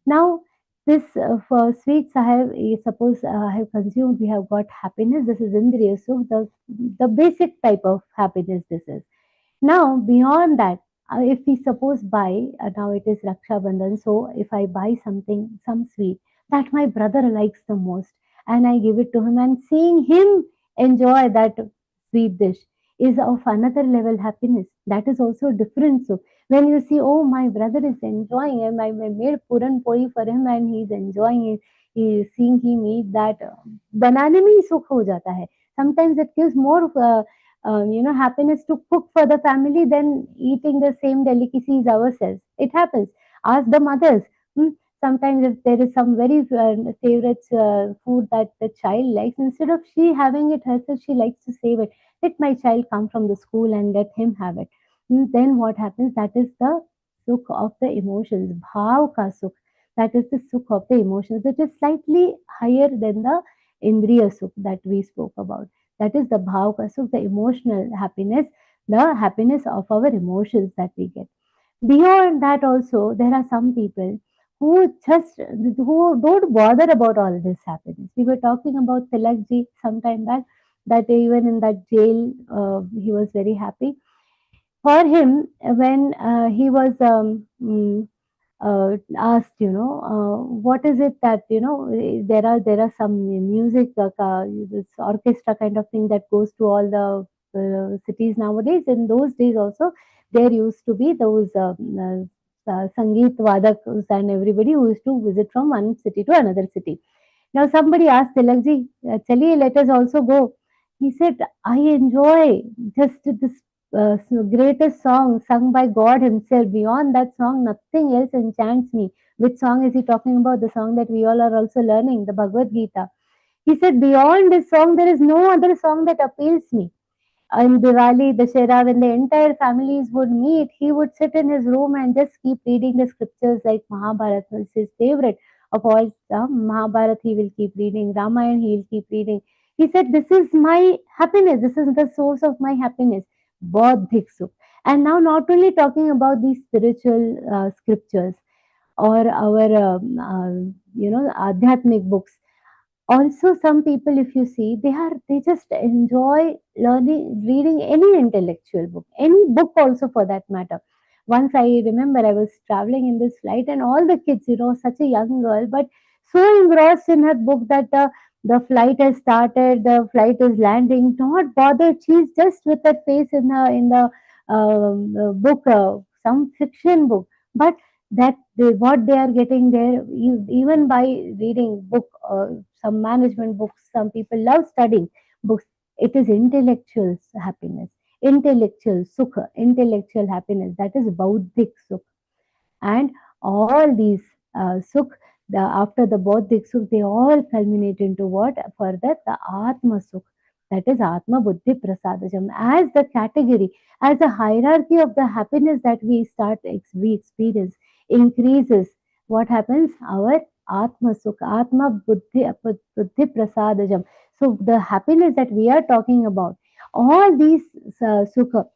Now, this for sweets, suppose I have consumed, we have got happiness. This is Indriya Sukha, the basic type of happiness this is. Now, beyond that, if we suppose buy, now it is Raksha Bandhan, so if I buy something, some sweet that my brother likes the most, and I give it to him, and seeing him enjoy that sweet dish is of another level happiness. That is also different. So when you see, oh, my brother is enjoying, and I made puran poi for him, and he's enjoying it, seeing him eat that, banane mein hi sukh ho jata hai. Sometimes it gives more happiness to cook for the family than eating the same delicacies ourselves. It happens. Ask the mothers. Sometimes if there is some very favorite food that the child likes, instead of she having it herself, she likes to save it. Let my child come from the school and let him have it. Then what happens? That is the sukh of the emotions, bhav ka sukh. That is the sukh of the emotions. It is slightly higher than the indriya sukh that we spoke about. That is the bhav ka sukh, the emotional happiness, the happiness of our emotions that we get. Beyond that also, there are some people who don't bother about all this happiness. We were talking about Tilakji some time back, that even in that jail, he was very happy. For him, when he was asked, what is it that, there are some music, this orchestra kind of thing that goes to all the cities nowadays. In those days also, there used to be those Sangeet Vadaks and everybody who used to visit from one city to another city. Now somebody asked Tilakji, Chaliye, let us also go. He said, I enjoy just this greatest song sung by God Himself. Beyond that song, nothing else enchants me. Which song is he talking about? The song that we all are also learning, the Bhagavad Gita. He said, beyond this song, there is no other song that appeals me. In Diwali, Dashera, when the entire families would meet, he would sit in his room and just keep reading the scriptures like Mahabharata. It's his favorite of all. Mahabharata he will keep reading, Ramayana he will keep reading. He said, this is my happiness. This is the source of my happiness. Bodhik Sukh. And now not only talking about these spiritual scriptures or our, Adhyatmic books, also some people, if you see, they just enjoy learning, reading any intellectual book, any book also for that matter. Once I remember I was traveling in this flight, and all the kids, such a young girl, but so engrossed in her book that the flight has started, the flight is landing, not bothered. She's just with her face in the book, some fiction book, but what they are getting there, even by reading book, some management books, some people love studying books. It is intellectual happiness, intellectual sukha, intellectual happiness, that is bauddhik sukh. And all these sukh, after the bodhik sukh, they all culminate into what? Further, the atma sukh, that is atma buddhi prasadajam. As the category, as the hierarchy of the happiness that we experience increases, what happens? Our atma sukh, atma buddhi prasadajam. So the happiness that we are talking about, all these sukha,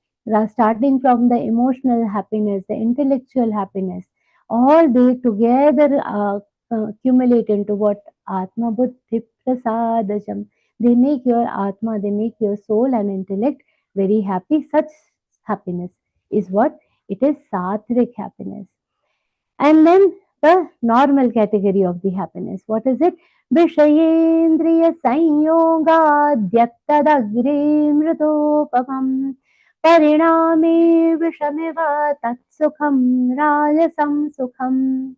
starting from the emotional happiness, the intellectual happiness, all they together accumulate into what? Atma buddhi prasadajam. They make your atma, they make your soul and intellect very happy. Such happiness is what? It is sattvic happiness. And then the normal category of the happiness. What is it? Vishayendriya sanyogadyattadagre mritopamam pariname vishamiva tatsukham rajasam sukham.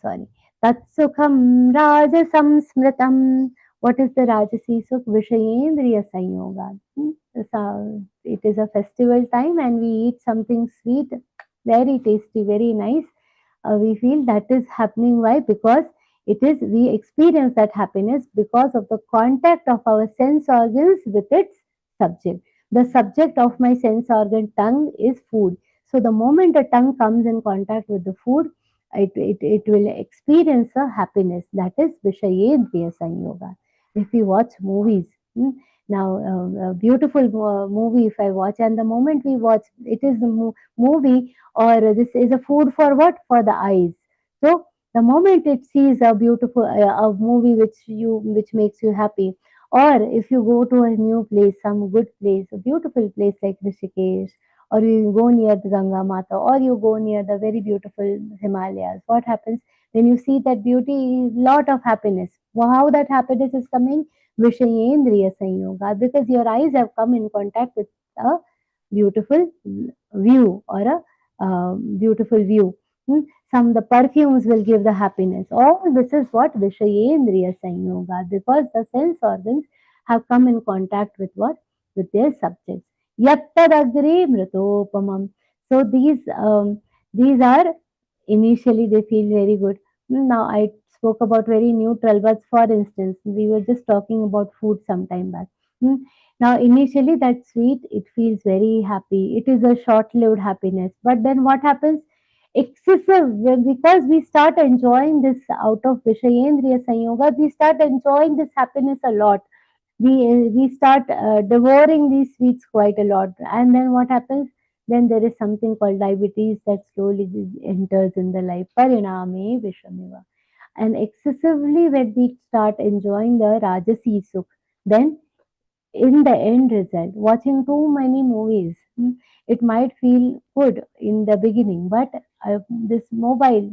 Sorry. Tatsukham rajasam smritam. What is the Rajasi Sukh? Vishayendriya Sanyoga. So it is a festival time and we eat something sweet, very tasty, very nice. We feel that is happening. Why? Because we experience that happiness because of the contact of our sense organs with its subject. The subject of my sense organ tongue is food. So the moment the tongue comes in contact with the food, it will experience a happiness. That is Vishayendriya Sanyoga. If we watch movies, now a beautiful movie if I watch, and the moment we watch, it is the movie, or this is a food for what? For the eyes. So the moment it sees a beautiful a movie which makes you happy, or if you go to a new place, some good place, a beautiful place like Rishikesh, or you go near the Ganga Mata, or you go near the very beautiful Himalayas, what happens? When you see that beauty, lot of happiness. Well, how that happiness is coming? Vishayendriya Sanyoga, because your eyes have come in contact with a beautiful view, or a beautiful view. Some the perfumes will give the happiness. All this is what? Vishayendriya Sanyoga, because the sense organs have come in contact with what? With their subjects. Yattadagre mritopamam. So these are, initially they feel very good. Now I spoke about very neutral, but for instance, we were just talking about food some time back. Now initially that sweet, it feels very happy. It is a short-lived happiness. But then what happens? excessive, because we start enjoying this out of Vishayendriya Sanyoga, we start enjoying this happiness a lot. We start devouring these sweets quite a lot, and then what happens? Then there is something called diabetes that slowly enters in the life. Pariname Vishamiva. And excessively when we start enjoying the Rajasi Sukh, then in the end result, watching too many movies, it might feel good in the beginning, but this mobile,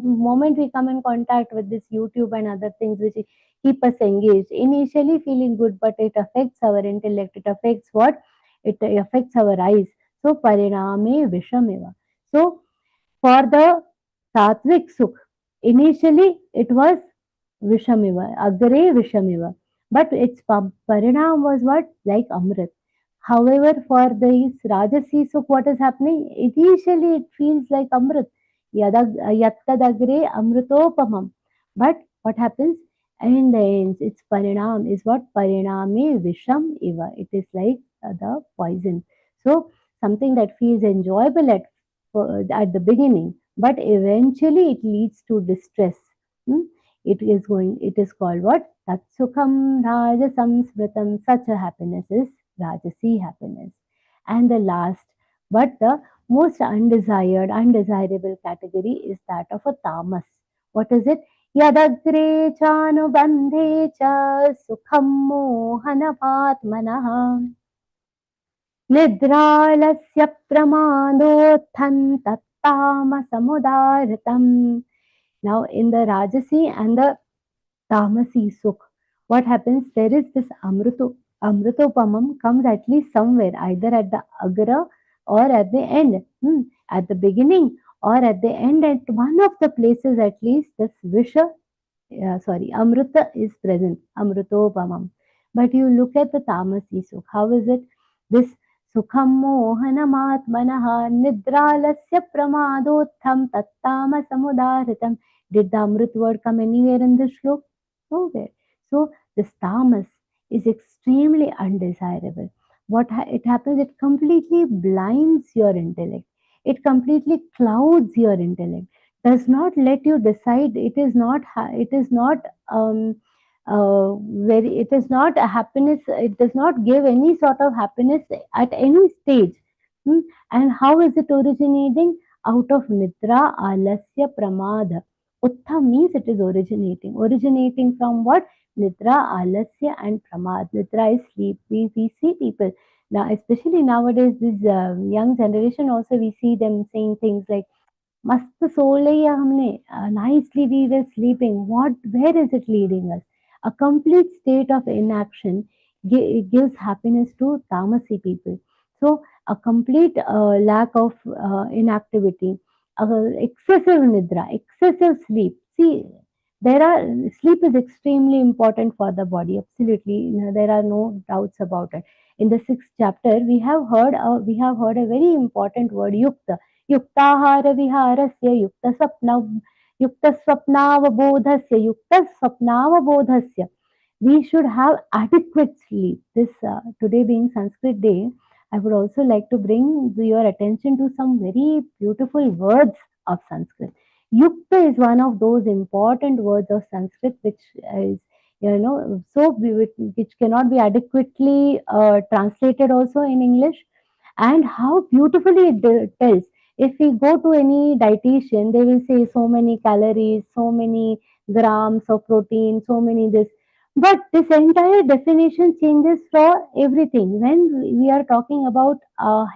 moment we come in contact with this YouTube and other things which keep us engaged, initially feeling good, but it affects our intellect, it affects what? It affects our eyes. So, pariname vishameva. So, for the Satvik Sukh, initially it was Vishamiva, Agre Vishamiva. But its parinam was what? Like Amrit. However, for this Rajasi Sukh, what is happening? Initially, it feels like Amrit. Yattadagre Amritopamam. But what happens? In the end, its parinam is what? Pariname Visham Iva. It is like the poison. So, something that feels enjoyable at the beginning, but eventually it leads to distress. Hmm? It is called what? Tatsukham Rajasam Smritam. Such a happiness is Rajasi happiness. And the last, but the most undesired, undesirable category is that of a tamas. What is it? Yadagre chanubandhe cha sukham mohanapatmanah निद्रालस्य प्रमादोत्थं तत्तामसमुदाहृतम्. Now, in the Rajasi and the Tamasi Sukh, what happens? There is this Amritopamam comes at least somewhere, either at the Agra or at the end. At the beginning or at the end, at one of the places at least, this Amrita is present, Amritopamam. But you look at the Tamasi Sukh, how is it? This Sukham mohanamaatmanaha nidralasya pramadottham tattama samudaritam. Did the Amrit word come anywhere in this shlok? Nowhere. So this tamas is extremely undesirable. It happens? It completely blinds your intellect. It completely clouds your intellect. Does not let you decide. It is not. It is not. It is not a happiness. It does not give any sort of happiness at any stage. And how is it originating? Out of nidra, alasya, pramada. Uttha means it is originating. Originating from what? Nidra, alasya, and pramad. Nidra is sleep. We see people now, especially nowadays, this young generation also, we see them saying things like, मस्त सो लिया हमने, nicely we were sleeping. Where is it leading us? A complete state of inaction gives happiness to tamasi people. So a complete lack of inactivity, excessive nidra, excessive sleep. See, sleep is extremely important for the body. Absolutely, there are no doubts about it. In the 6th chapter, we have heard a very important word, yukta. युक्ताहार विहारस्य युक्तस्वप्नावबोधस्य. We should have adequate sleep. This today being Sanskrit day, I would also like to bring your attention to some very beautiful words of Sanskrit. Yukta is one of those important words of Sanskrit which is which cannot be adequately translated also in English. And how beautifully it tells. If we go to any dietitian, they will say so many calories, so many grams of protein, so many this. But this entire definition changes for everything. When we are talking about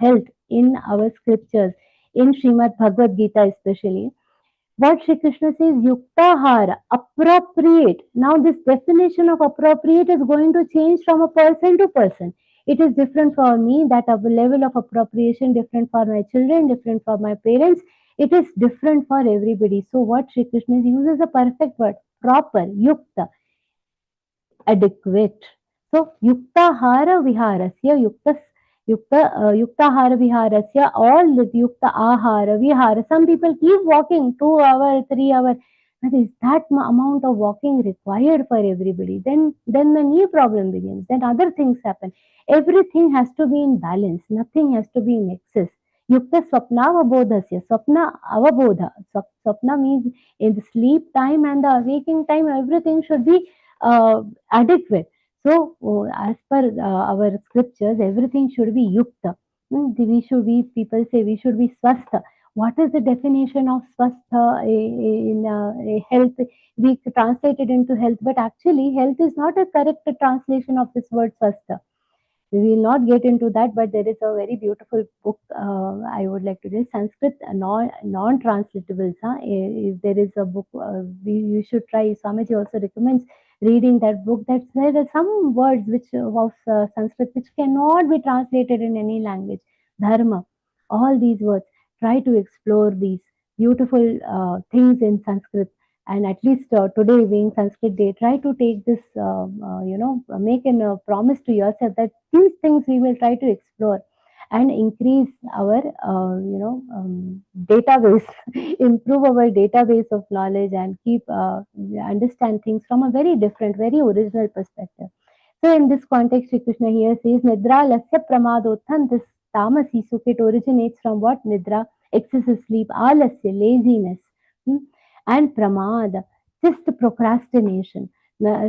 health in our scriptures, in Śrīmad-Bhagavadgītā especially, what Shri Krishna says, yuktahara, appropriate. Now this definition of appropriate is going to change from a person to person. It is different for me, that of a level of appropriation, different for my children, different for my parents. It is different for everybody. So what Shri Krishna uses a perfect word, proper, yukta, adequate. So yuktahara viharasya, yuktahara viharasya, all the yukta ahara vihara. Some people keep walking 2 hours, 3 hours. But is that amount of walking required for everybody? Then the new problem begins. Then other things happen. Everything has to be in balance. Nothing has to be in excess. Yukta swapnavabodhasya. Swapna avabodha. Swapna means in the sleep time and the waking time, everything should be adequate. So, as per our scriptures, everything should be yukta. People say we should be swastha. What is the definition of swastha in health? We translate it into health, but actually, health is not a correct translation of this word swastha. We will not get into that, but there is a very beautiful book I would like to read. Sanskrit non-translatables. If there is a book, you should try. Swamiji also recommends reading that book. That there are some words which of Sanskrit which cannot be translated in any language. Dharma, all these words. Try to explore these beautiful things in Sanskrit. And at least today being Sanskrit day, try to take this, make a promise to yourself that these things we will try to explore and increase our, database, improve our database of knowledge and keep understand things from a very different, very original perspective. So in this context, Shri Krishna here says, Nidra lasya pramadothan, this tamasi sukh, it originates from what? Nidra, excessive sleep, alasya, laziness. And pramada, just procrastination.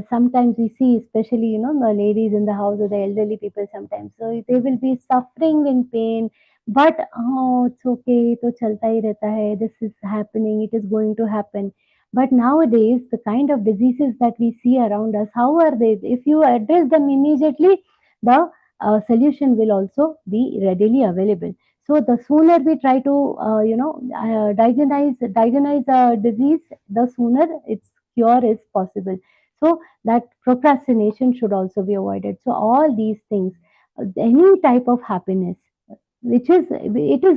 Sometimes we see, especially the ladies in the house or the elderly people, sometimes so they will be suffering in pain, but oh, it's okay, to chalta hi rehta hai, this is happening, it is going to happen. But nowadays, the kind of diseases that we see around us, how are they? If you address them immediately, the solution will also be readily available. So the sooner we try to, diagnose a disease, the sooner its cure is possible. So that procrastination should also be avoided. So all these things, any type of happiness, it is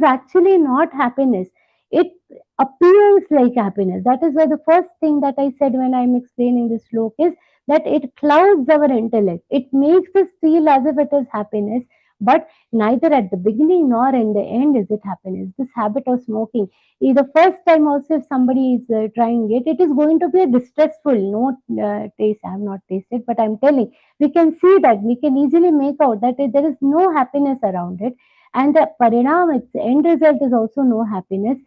actually not happiness. It appears like happiness. That is why the first thing that I said when I'm explaining this sloka is that it clouds our intellect. It makes us feel as if it is happiness, but neither at the beginning nor in the end is it happiness. This habit of smoking, the first time also if somebody is trying it, it is going to be distressful. No taste. I have not tasted, but I'm telling, we can see that, we can easily make out that there is no happiness around it, and the parinam, its end result, is also no happiness.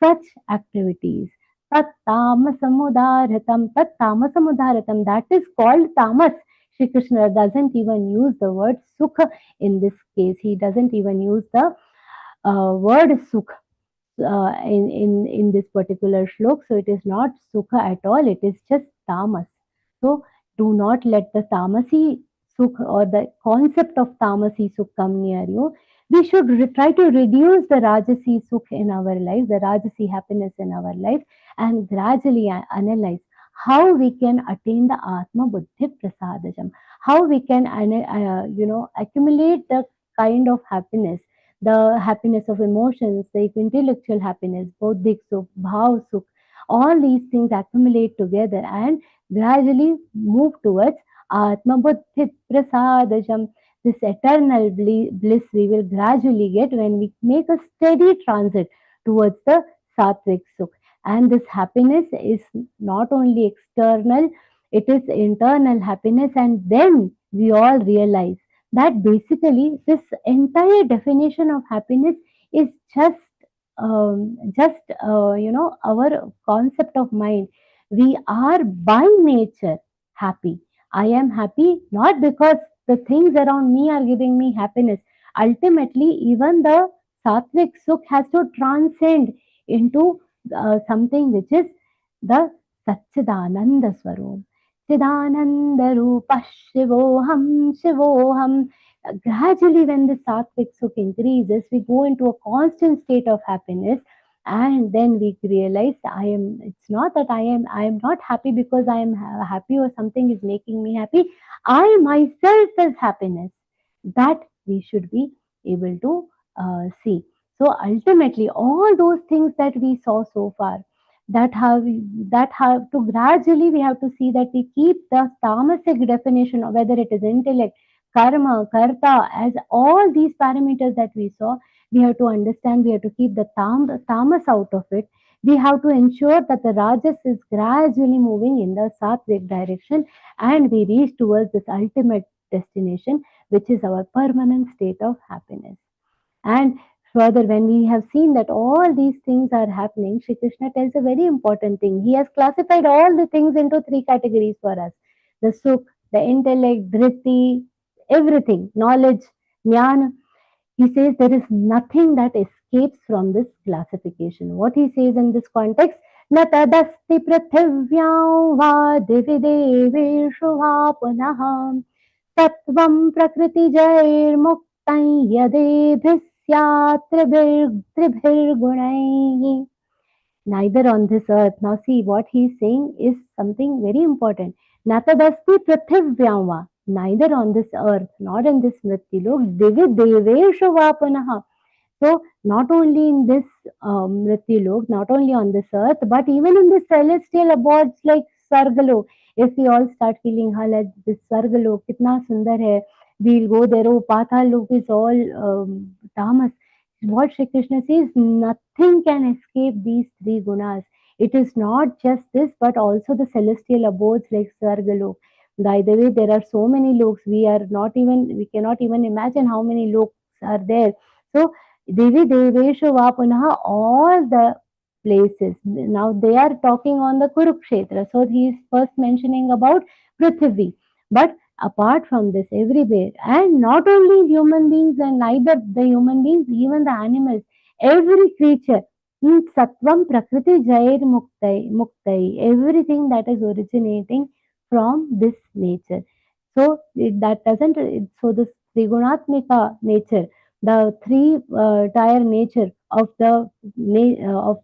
Such activities, tat tamasamudharatam, that is called tamas. Shri Krishna doesn't even use the word sukha in this case. He doesn't even use the word sukha in this particular shlok. So it is not sukha at all. It is just tamas. So do not let the tamasi sukha or the concept of tamasi sukha come near you. We should try to reduce the rajasi sukha in our life, the rajasi happiness in our life, and gradually analyze how we can attain the Atma Buddhi Prasadajam, how we can, accumulate the kind of happiness, the happiness of emotions, the intellectual happiness, bodhik sukh, bhav sukh, all these things accumulate together and gradually move towards Atma Buddhi Prasadajam. This eternal bliss we will gradually get when we make a steady transit towards the Sattvic Sukh. And this happiness is not only external, it is internal happiness. And then we all realize that basically this entire definition of happiness is just our concept of mind. We are by nature happy. I am happy not because the things around me are giving me happiness. Ultimately, even the Sattvic Sukh has to transcend into something which is the Satchidananda Swarup. Chidananda Rupa Shivoham Shivoham. Gradually, when the Sattvic Sukh increases, we go into a constant state of happiness, and then we realize it's not that I am not happy because I am happy or something is making me happy. I myself is happiness. That we should be able to see. So ultimately, all those things that we saw so far, that have to gradually, we have to see that we keep the tamasic definition of whether it is intellect, karma, karta, as all these parameters that we saw, we have to understand, we have to keep the tamas out of it. We have to ensure that the rajas is gradually moving in the sattvic direction, and we reach towards this ultimate destination, which is our permanent state of happiness. And further, when we have seen that all these things are happening, Shri Krishna tells a very important thing. He has classified all the things into three categories for us: the sukh, the intellect, driti, everything, knowledge, jnana. He says there is nothing that escapes from this classification. What he says in this context, न तदस्ति पृथिव्यां वा दिवि देवेषु वा पुनः तत्त्वं प्रकृतिजैर्मुक्तं यदेभिः स्यात् त्रिभिर्गुणैः. Neither on this earth. Now see, what he is saying is something very important. Natadasti prithivyam va. Neither on this earth, not in this mrityulok, divi deveshu va punaha. So not only in this mrityulok, not only on this earth, but even in the celestial abodes like Sargalok. If we all start feeling, this Sargalok, kitna sundar hai, we'll go there. Oh, Patalok is all tamas. What Shri Krishna says, nothing can escape these three gunas. It is not just this, but also the celestial abodes like Sargalok. By the way, there are so many loks. We cannot even imagine how many loks are there. So Devi Deveshu Vapunaha, all the places. Now they are talking on the Kurukshetra. So he is first mentioning about Prithvi. But apart from this, everywhere, and not only human beings and neither the human beings, even the animals, every creature, Sattvam Prakriti Jair Muktai, everything that is originating from this nature. So that doesn't, so this Trigunatmika nature, the tire nature of the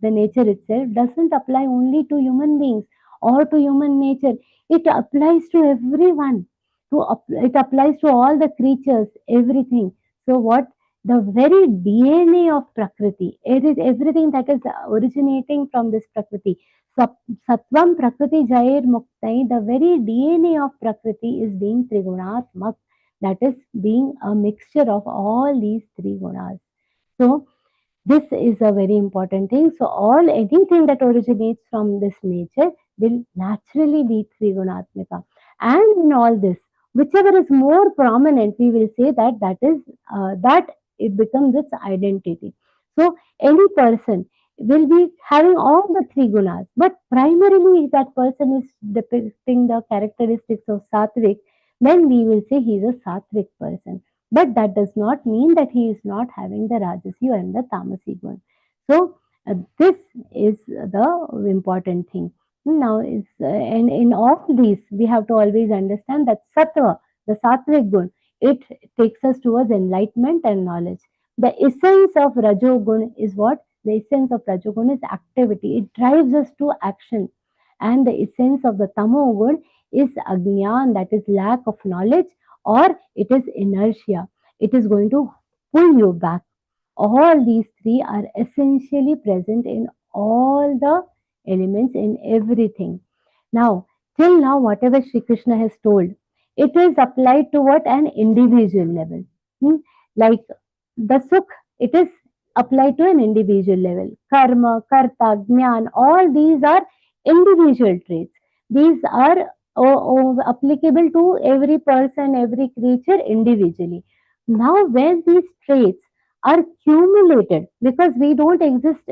nature itself doesn't apply only to human beings or to human nature. It applies to everyone. It applies to all the creatures, everything. So what the very DNA of Prakriti, it is everything that is originating from this Prakriti. Sattvam Prakriti Jair Muktai, the very DNA of Prakriti is being Trigunatmak, that is being a mixture of all these three gunas. So this is a very important thing. So anything that originates from this nature will naturally be Trigunatmika. And in all this, whichever is more prominent, we will say that it becomes its identity. So any person will be having all the three gunas, but primarily that person is depicting the characteristics of Sattvic, then we will say he is a Sattvic person. But that does not mean that he is not having the Rajasi and the Tamasi gun. So this is the important thing. Now, and in all these, we have to always understand that Sattva, the Sattvic gun, it takes us towards enlightenment and knowledge. The essence of Rajogun is what? The essence of Rajogun is activity. It drives us to action. And the essence of the Tamogun is Agyan, that is lack of knowledge, or it is inertia. It is going to pull you back. All these three are essentially present in all the elements, in everything. Now, till now, whatever Sri Krishna has told, it is applied to what? An individual level. Like the Sukh, it is applied to an individual level. Karma, Karta, Jnana, all these are individual traits. These are applicable to every person, every creature individually. Now, when these traits are cumulated, because we don't exist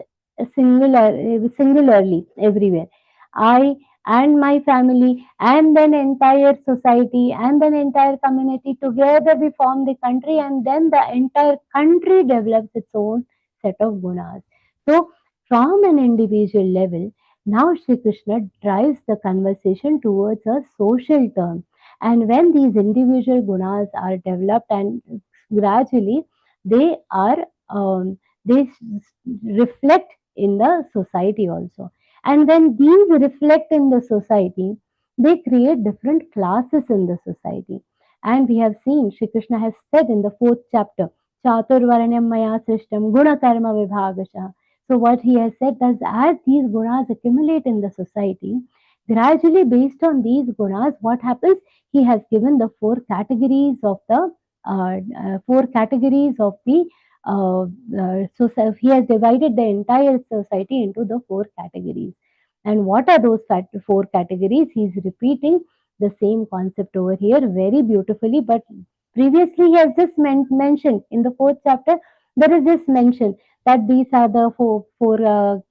singularly everywhere. I and my family and then entire society and then entire community together we form the country, and then the entire country develops its own set of gunas. So from an individual level, now Shri Krishna drives the conversation towards a social term. And when these individual gunas are developed and gradually they are they reflect in the society also. And when these reflect in the society, they create different classes in the society. And we have seen Shri Krishna has said in the 4th chapter, Chaturvaranyam Maya Srishtam Guna Karma Vibhagasha. So what he has said is, as these gunas accumulate in the society, gradually based on these gunas, what happens? He has given the four categories of the so he has divided the entire society into the four categories. And what are those four categories? He is repeating the same concept over here very beautifully, but previously he has just mentioned in the 4th chapter There is this mention that these are the four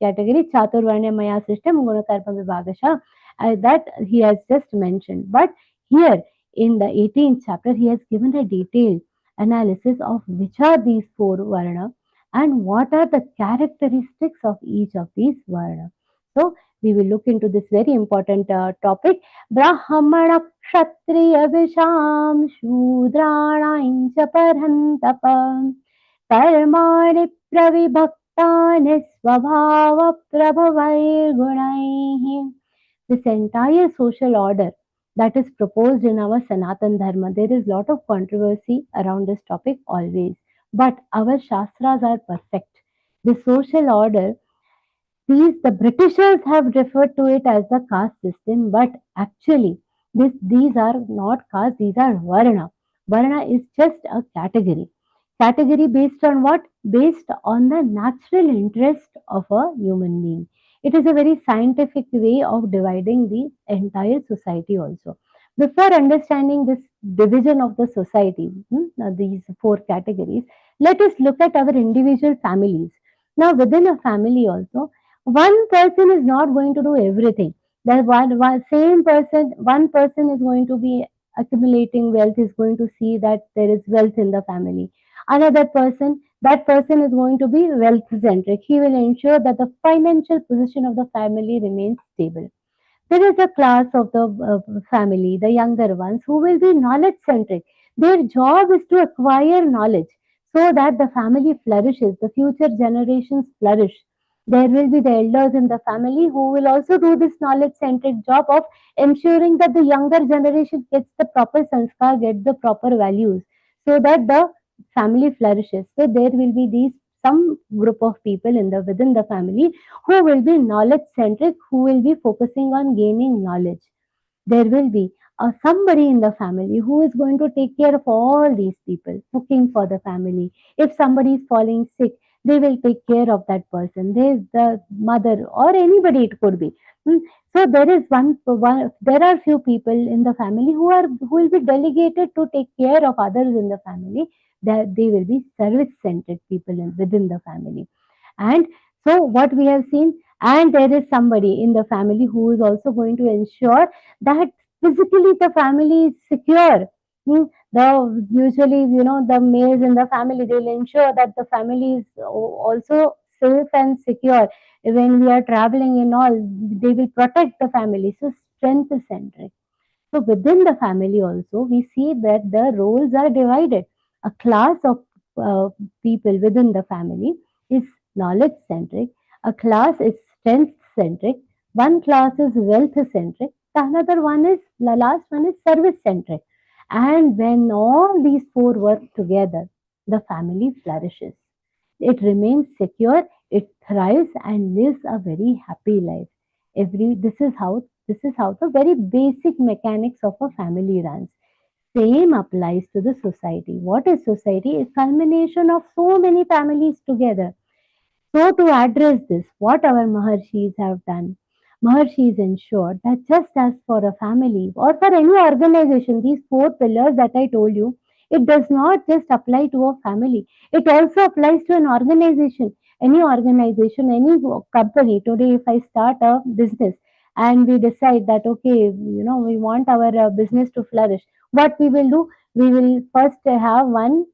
categories, Chaturvarnya Maya system, Gunakarma Vibhagasha, that he has just mentioned. But here in the 18th chapter, he has given a detailed analysis of which are these four Varna and what are the characteristics of each of these Varna. So, we will look into this very important topic. Brahmana Kshatriya Visham Shudraणां च परन्तप कर्माणि प्रविभक्तानि स्वभावप्रभवैर्गुणैः. This entire social order that is proposed in our Sanatan Dharma, there is lot of controversy around this topic always. But our Shastras are perfect. The social order, the Britishers have referred to it as the caste system, but actually these are not caste, these are Varna. Varna is just a category. Category based on what? Based on the natural interest of a human being. It is a very scientific way of dividing the entire society also. Before understanding this division of the society, these four categories, let us look at our individual families. Now, within a family also, one person is not going to do everything. The one person is going to be accumulating wealth, is going to see that there is wealth in the family. Another person, that person is going to be wealth centric. He will ensure that the financial position of the family remains stable. There is a class of the family, the younger ones, who will be knowledge centric. Their job is to acquire knowledge so that the family flourishes, the future generations flourish. There will be the elders in the family who will also do this knowledge centric job of ensuring that the younger generation gets the proper sanskar, gets the proper values, so that the family flourishes. So there will be these some group of people in the within the family who will be knowledge centric, who will be focusing on gaining knowledge. There will be somebody in the family who is going to take care of all these people, cooking for the family. If somebody is falling sick, they will take care of that person. There is the mother or anybody it could be. So there is there are few people in the family who will be delegated to take care of others in the family. That they will be service centered people within the family. And so what we have seen, and there is somebody in the family who is also going to ensure that physically the family is secure. The usually, the males in the family, they'll ensure that the family is also safe and secure. When we are traveling and all, they will protect the family. So strength is centric. So within the family also, we see that the roles are divided. A class of people within the family is knowledge centric. A class is strength centric. One class is wealth centric. The last one is service centric. And when all these four work together, the family flourishes. It remains secure, it thrives and lives a very happy life. This is how the very basic mechanics of a family runs. Same applies to the society. What is society? A culmination of so many families together. So, to address this, what our Maharshis have done, Maharshis ensured that just as for a family or for any organization, these four pillars that I told you, it does not just apply to a family, it also applies to an organization. Any organization, any company. Today, if I start a business and we decide that, okay, we want our business to flourish, what we will do? We will first have one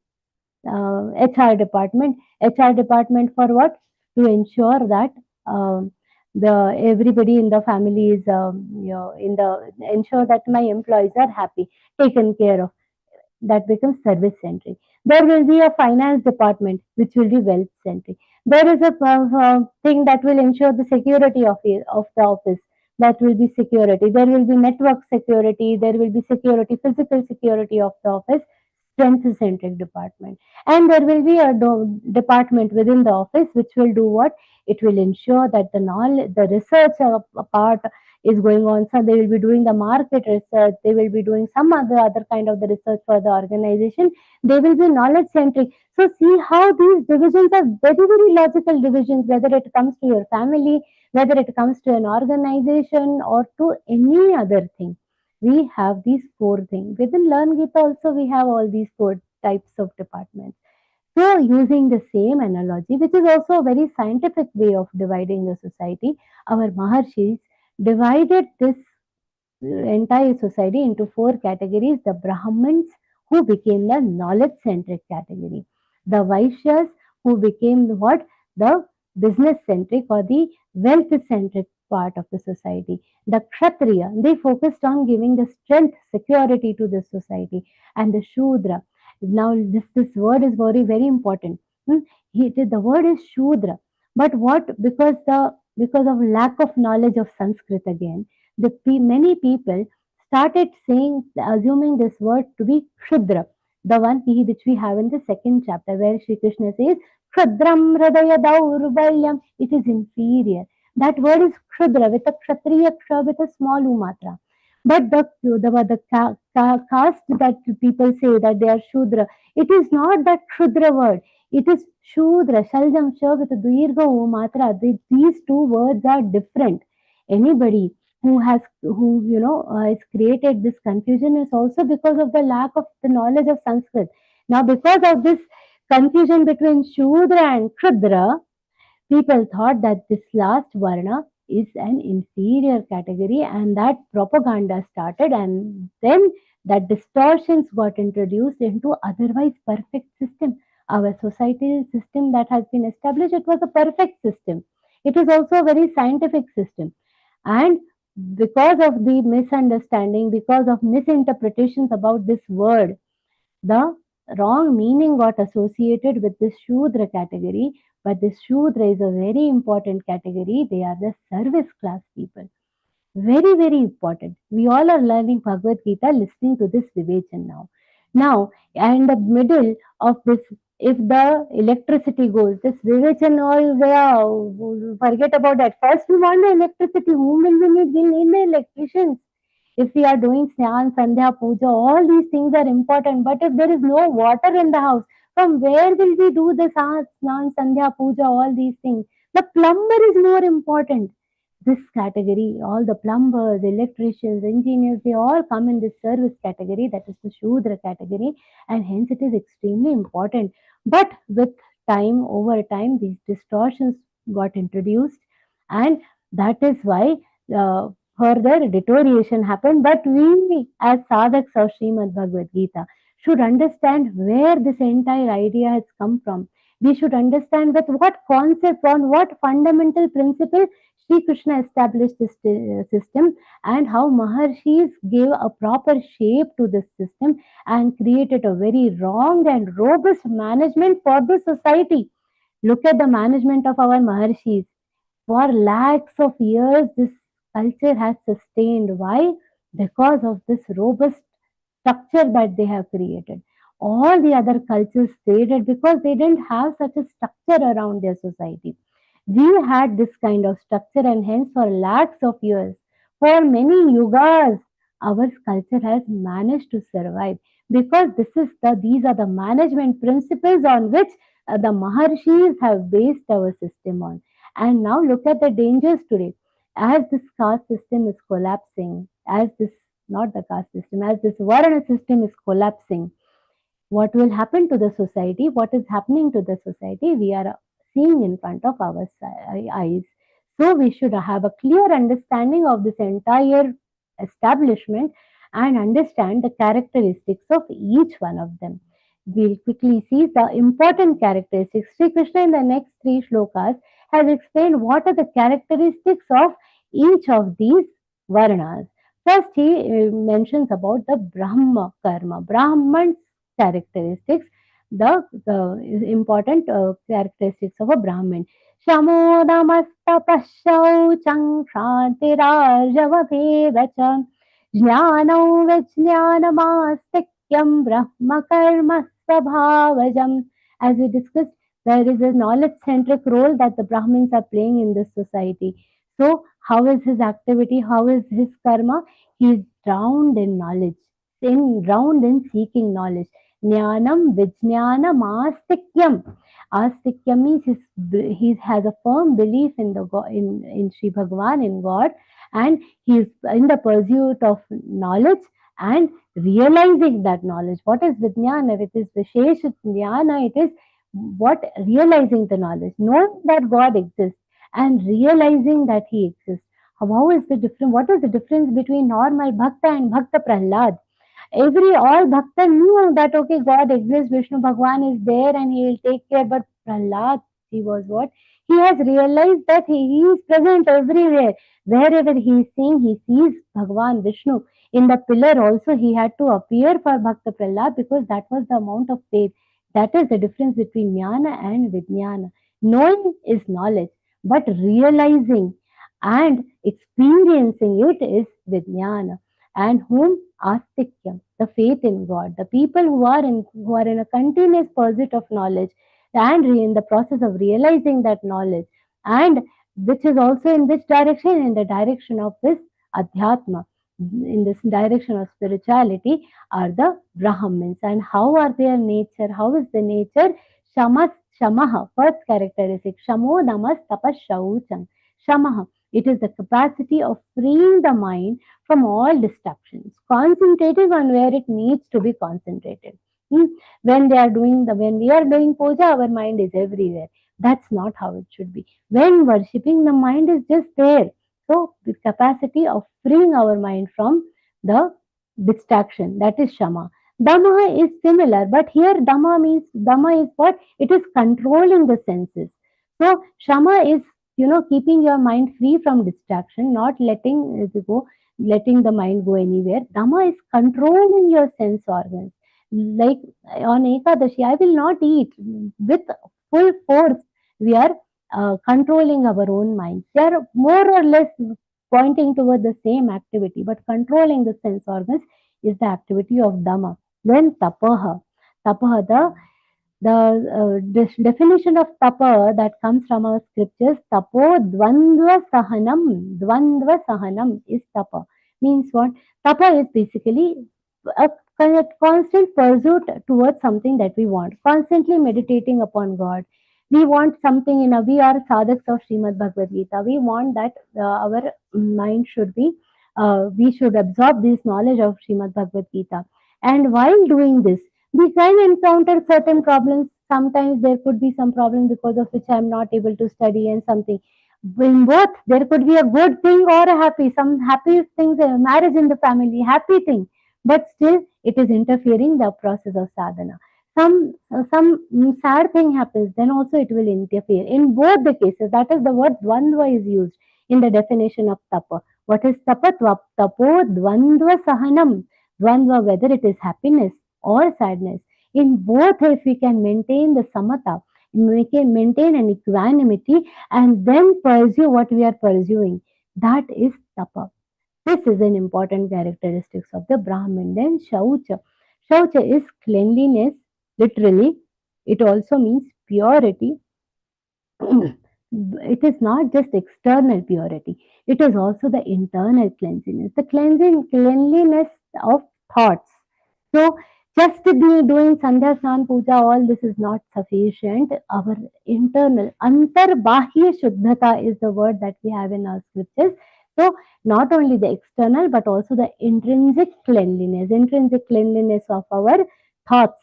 HR department. HR department for what? To ensure that the everybody in the family is ensure that my employees are happy, taken care of. That becomes service centric. There will be a finance department which will be wealth centric. There is a thing that will ensure the security of the office. That will be security. There will be network security. There will be security, physical security of the office, strength centric department. And there will be a department within the office which will do what? It will ensure that the research part is going on. So they will be doing the market research, they will be doing some other kind of the research for the organization. They will be knowledge centric. So see how these divisions are very, very logical divisions, whether it comes to your family, whether it comes to an organization or to any other thing. We have these four things. Within Learngeeta also we have all these four types of departments. So, using the same analogy, which is also a very scientific way of dividing the society, our Maharshis divided this entire society into four categories: the Brahmins, who became the knowledge centric category, the Vaishyas, who became what? The business centric or the wealth centric part of the society, the Kshatriya, they focused on giving the strength, security to the society, and the Shudra. Now, this word is very important. The word is Shudra, but what? Because of lack of knowledge of Sanskrit again, many people started saying, assuming this word to be Kshudra, the one which we have in the second chapter, where Sri Krishna says, Kshudram Hridaya Daurbalyam, it is inferior. That word is Kshudra with a Kshatriya Ksha with a small umatra. But the caste that people say that they are Shudra, it is not that Kshudra word. It is Shudra, Shaljam Sha with a Dirgha umatra. These two words are different. Anybody who has created this confusion is also because of the lack of the knowledge of Sanskrit. Now, because of this confusion between Shudra and Kshudra, people thought that this last Varna is an inferior category, and that propaganda started, and then that distortions got introduced into otherwise perfect system. Our societal system that has been established, it was a perfect system. It is also a very scientific system. And because of the misunderstanding, because of misinterpretations about this word, the wrong meaning got associated with this Shudra category. But this Shudra is a very important category. They are the service class people. Very important. We all are learning Bhagavad Gita, listening to this Vivechan now. Now, in the middle of this, if the electricity goes, this Vivechan forget about that. First, we want the electricity. Whom will we need? We need the electricians. If we are doing Snan, Sandhya, Puja, all these things are important. But if there is no water in the house, from where will we do the Snan, Sandhya, Puja, all these things? The plumber is more important. This category, all the plumbers, electricians, engineers, they all come in this service category, that is the Shudra category, and hence it is extremely important. But with time, over time, these distortions got introduced, and that is why further deterioration happened. But we, as sadhaks of Śrīmad-Bhagavadgītā, should understand where this entire idea has come from. We should understand with what concept, on what fundamental principle Sri Krishna established this system, and how Maharshis gave a proper shape to this system and created a very wrong and robust management for the society. Look at the management of our Maharshis. For lakhs of years, this culture has sustained. Why? Because of this robust structure that they have created. All the other cultures faded because they didn't have such a structure around their society. We had this kind of structure, and hence for lakhs of years, for many yugas, our culture has managed to survive, because these are the management principles on which the Maharshis have based our system on. And now look at the dangers today. As this caste system is collapsing, as this Varna system is collapsing, what will happen to the society? What is happening to the society? We are seeing in front of our eyes. So we should have a clear understanding of this entire establishment and understand the characteristics of each one of them. We'll quickly see the important characteristics. Sri Krishna in the next 3 shlokas has explained what are the characteristics of each of these varnas. First, he mentions about the Brahma karma, Brahman's characteristics, the important characteristics of a Brahmin. Shamo namastapashauchang krantirajavabhevacha jnanau vijnanamastikyam brahma karma svabhavajam. As we discussed, there is a knowledge-centric role that the Brahmins are playing in this society. So, how is his activity? How is his karma? He is drowned in knowledge, drowned in seeking knowledge. Jnanam vijnanam astikyam. Astikyam means he has a firm belief in in Sri Bhagavan, in God, and he is in the pursuit of knowledge and realizing that knowledge. What is vijnana? It is Vishesha jnana. It is what? Realizing the knowledge, knowing that God exists and realizing that He exists. How is the difference? What is the difference between normal Bhakta and Bhakta Prahlad? All Bhakta knew that okay, God exists, Vishnu Bhagwan is there and He will take care. But Prahlad, he was what? He has realized that he is present everywhere. Wherever he is seeing, he sees Bhagwan Vishnu. In the pillar also, he had to appear for Bhakta Prahlad because that was the amount of faith. That is the difference between Jnana and Vijnana. Knowing is knowledge, but realizing and experiencing it is Vijnana. And whom? Astikyam, the faith in God. The people who are in a continuous pursuit of knowledge and in the process of realizing that knowledge, and which is also in which direction? In the direction of this Adhyatma, in this direction of spirituality, are the Brahmins. And how are their nature? How is the nature? Shamaha, first characteristic. Shamo namas tapas shaucham. Shamaha, it is the capacity of freeing the mind from all distractions, concentrating on where it needs to be concentrated. When we are doing puja, our mind is everywhere. That's not how it should be. When worshipping, the mind is just there. So the capacity of freeing our mind from the distraction, that is Shama. Dhamma is similar, but here Dhamma is what? It is controlling the senses. So Shama is, keeping your mind free from distraction, not letting it go, letting the mind go anywhere. Dhamma is controlling your sense organs. Like on Ekadashi, I will not eat with full force. We are controlling our own minds. They are more or less pointing toward the same activity, but controlling the sense organs is the activity of Dhamma. Then Tapaha. Tapaha, the definition of tapa that comes from our scriptures, tapo dvandva sahanam. Dvandva sahanam is tapa. Means what? Tapa is basically a constant pursuit towards something that we want, constantly meditating upon God. We want something we are sadhaks of Śrīmad-Bhagavadgītā. We want that our mind should be, we should absorb this knowledge of Śrīmad-Bhagavadgītā. And while doing this, we can encounter certain problems. Sometimes there could be some problem because of which I am not able to study and something. In both, there could be a good thing or a happy, some happy things, a marriage in the family, happy thing. But still, it is interfering the process of sadhana. Some sad thing happens, then also it will interfere. In both the cases, that is the word dvandva is used in the definition of tapa. What is tapa? Tapo dvandva sahanam. Dvandva, whether it is happiness or sadness. In both, if we can maintain the samatha, we can maintain an equanimity and then pursue what we are pursuing. That is tapa. This is an important characteristic of the Brahmin. Then Shaucha. Shaucha is cleanliness, literally. It also means purity. It is not just external purity. It is also the internal cleanliness. The cleanliness of thoughts. So, just to be doing Sandhya Snan Puja, all this is not sufficient. Our internal, Antarbahya Shuddhata is the word that we have in our scriptures. So, not only the external, but also the intrinsic cleanliness of our thoughts,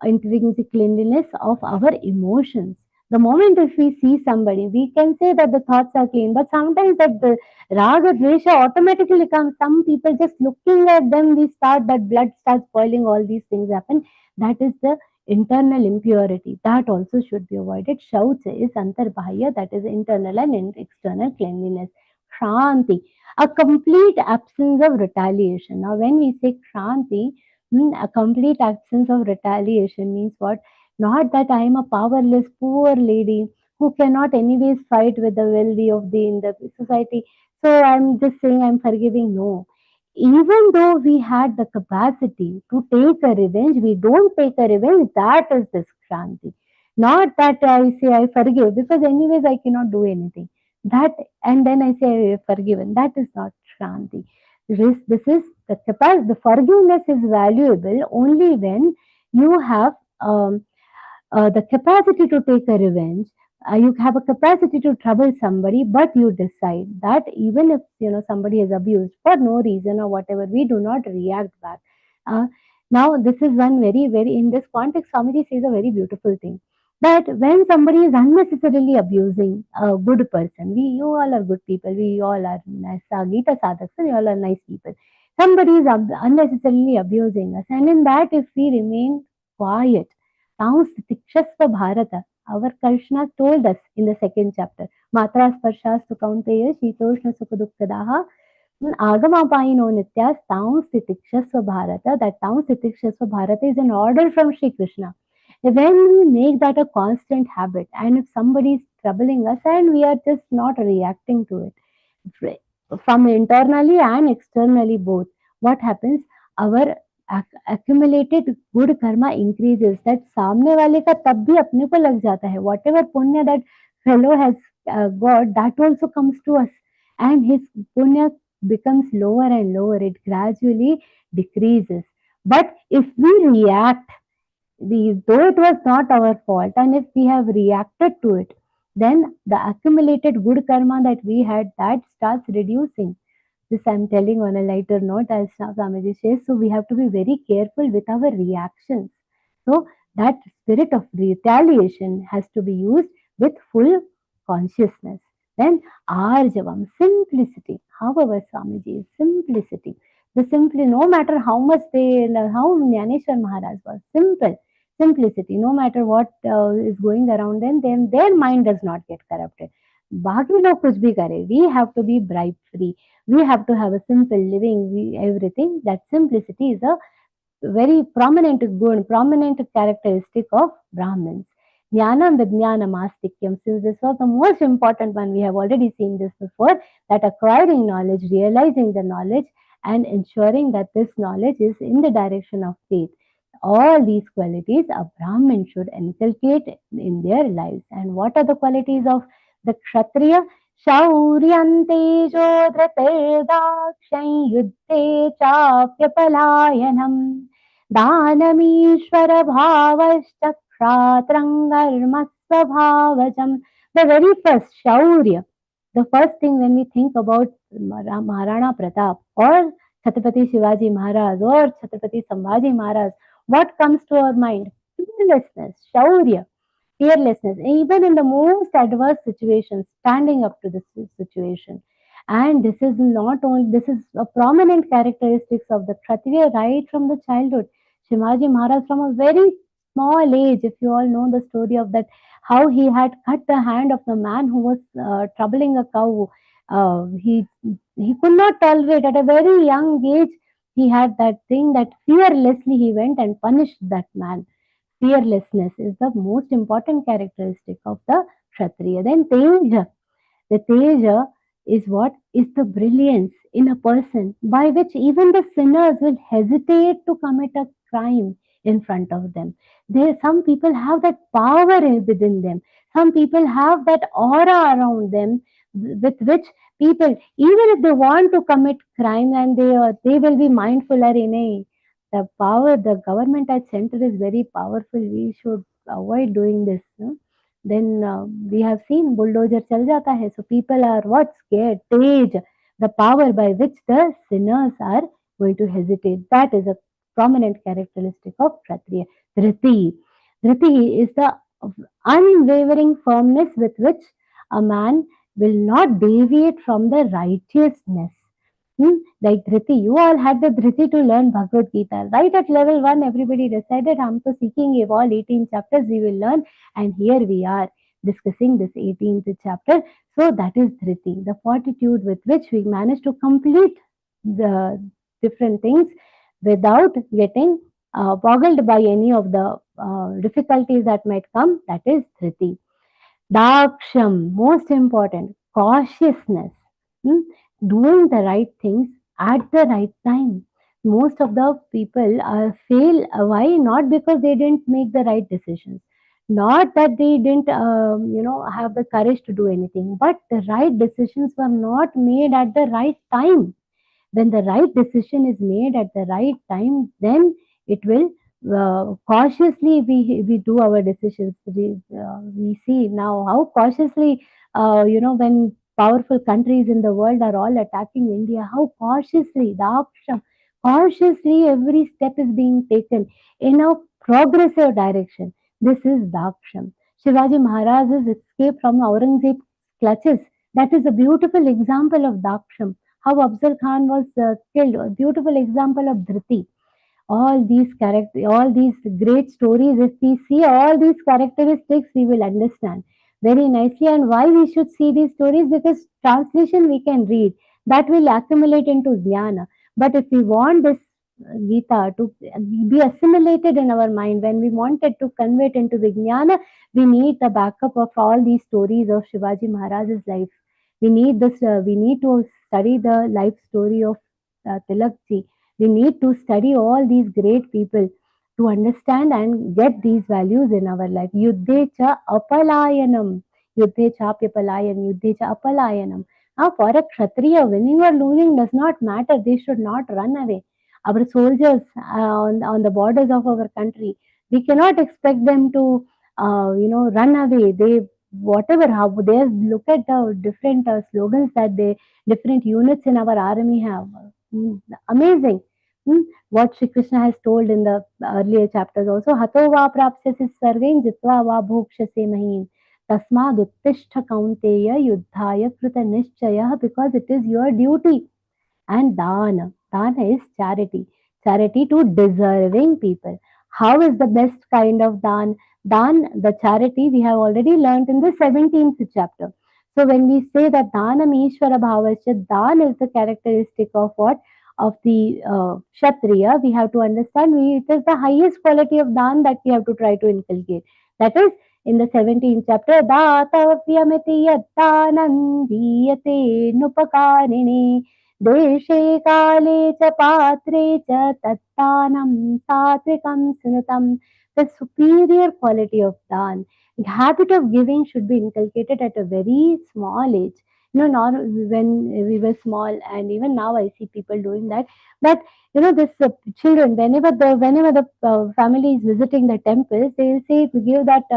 intrinsic cleanliness of our emotions. The moment if we see somebody, we can say that the thoughts are clean, but sometimes that the raga dvesha automatically comes. Some people just looking at them, that blood starts boiling, all these things happen. That is the internal impurity. That also should be avoided. Shaucha is antarbahya, that is internal and external cleanliness. Kranti, a complete absence of retaliation. Now, when we say Kranti, a complete absence of retaliation means what? Not that I am a powerless, poor lady who cannot anyways fight with the wealthy of in the society. So I'm just saying I'm forgiving. No. Even though we had the capacity to take a revenge, we don't take a revenge. That is this Kranti. Not that I say I forgive because anyways I cannot do anything. That and then I say I forgiven. That is not Kranti. This is the capacity. The forgiveness is valuable only when you have the capacity to take a revenge. You have a capacity to trouble somebody, but you decide that even if somebody is abused for no reason or whatever, we do not react back. Now, this is one very, very in this context, Swamiji says a very beautiful thing. that when somebody is unnecessarily abusing a good person, you all are good people, we all are nice, Geeta sadhaks, we all are nice people. Somebody is unnecessarily abusing us, and in that, if we remain quiet, now Tikshasva Bharata, our Krishna told us in the second chapter, Matra Sparshas tu Kaunteya Shitoshna Sukha Dukkadaha Agamapaino Nityas Taun Stitikshasva Bharata. That Taun Stitikshasva Bharata is an order from Sri Krishna. When we make that a constant habit, and if somebody is troubling us and we are just not reacting to it from internally and externally both, what happens? Our accumulated good karma increases. That सामने वाले का तब भी अपने को लग जाता है. Whatever punya that fellow has got, that also comes to us, and his punya becomes lower and lower. It gradually decreases. But if we react, though it was not our fault, and if we have reacted to it, then the accumulated good karma that we had, that starts reducing. This I'm telling on a lighter note, as Swamiji says. So we have to be very careful with our reactions. So that spirit of retaliation has to be used with full consciousness. Then Arjavam, simplicity. However, Swamiji, simplicity. The simply, no matter how much how Jnaneshwar Maharaj was simple, simplicity. No matter what is going around them, then their mind does not get corrupted. बाकी लोग कुछ भी करें, we have to be bribe free. We have to have a simple living, everything. That simplicity is a very prominent good, prominent characteristic of Brahmins. Jnanam Vijnanam Astikyam. Since this was the most important one, we have already seen this before, that acquiring knowledge, realizing the knowledge, and ensuring that this knowledge is in the direction of faith. All these qualities a Brahmin should inculcate in their lives. And what are the qualities of the Kshatriya? शौर्यन्तेजो धृतिर्दाक्ष्यं युद्धे चाप्यपलायनम् दानमीश्वरभावश्च क्षात्रं कर्म स्वभावजम्. The very first, Shaurya. The first thing when we think about Maharana Pratap or Chhatrapati Shivaji Maharaj or Chhatrapati Sambhaji Maharaj, what comes to our mind? Fearlessness, Shaurya, fearlessness, even in the most adverse situations, standing up to the situation. And this is not only, this is a prominent characteristics of the Kshatriya right from the childhood. Shivaji Maharaj from a very small age, if you all know the story of that, how he had cut the hand of the man who was troubling a cow. He could not tolerate at a very young age. He had that thing that fearlessly he went and punished that man. Fearlessness is the most important characteristic of the Kshatriya. Then Teja. The Teja is what? Is the brilliance in a person by which even the sinners will hesitate to commit a crime in front of them. Some people have that power within them. Some people have that aura around them with which people, even if they want to commit crime, and they will be mindful, the power, the government at center is very powerful. We should avoid doing this. Then we have seen bulldozer chal jata hai. So people are what? Scared. Tej, the power by which the sinners are going to hesitate. That is a prominent characteristic of Kshatriya. Dhriti. Dhriti is the unwavering firmness with which a man will not deviate from the righteousness. Like Dhriti, you all had the Dhriti to learn Bhagavad Gita. Right at level 1, everybody decided, I'm so seeking all 18 chapters we will learn. And here we are discussing this 18th chapter. So that is Dhriti, the fortitude with which we manage to complete the different things without getting boggled by any of the difficulties that might come. That is Dhriti. Daksham, most important, cautiousness. Doing the right things at the right time. Most of the people fail. Why? Not because they didn't make the right decisions, not that they didn't have the courage to do anything, but the right decisions were not made at the right time. When the right decision is made at the right time, then it will cautiously we do our decisions. We see now how cautiously when powerful countries in the world are all attacking India, how cautiously, cautiously every step is being taken in a progressive direction. This is Daksham. Shivaji Maharaj's escape from Aurangzeb's clutches. That is a beautiful example of Daksham. How Afzal Khan was killed. A beautiful example of Dhriti. All these great stories, if we see all these characteristics, we will understand very nicely. And why we should see these stories? Because translation we can read, that will accumulate into jnana. But if we want this Gita to be assimilated in our mind, when we want it to convert into the jnana, we need the backup of all these stories of Shivaji Maharaj's life. We need this. We need to study the life story of Tilakji. We need to study all these great people to understand and get these values in our life. Yuddhe cha apalayanam. Yuddhe cha apalayan. Yuddhe cha apalayanam. Now, for a Kshatriya, winning or losing does not matter. They should not run away. Our soldiers on the borders of our country, we cannot expect them to, run away. They whatever how they look at the different slogans that they different units in our army have. Amazing. What Shri Krishna has told in the earlier chapters also. Hato va prapsyasi sarveng jitva va bhokshase mahim. Tasmad uttishta kaunteya yuddhaya krita nischayah, because it is your duty. And dana. Dana is charity. Charity to deserving people. How is the best kind of dan? Dan, the charity, we have already learnt in the 17th chapter. So when we say that danam ishvara bhavasya, dan is the characteristic of what? Of the Kshatriya. We have to understand it is the highest quality of dan that we have to try to inculcate. That is in the 17th chapter, Datavyamiti yattanam diyate nupakarine deshe kale cha patre cha tattanam satvikam sunatam. The superior quality of dan. The habit of giving should be inculcated at a very small age. Not when we were small, and even now I see people doing that. But this children, whenever the family is visiting the temples, they will say to give that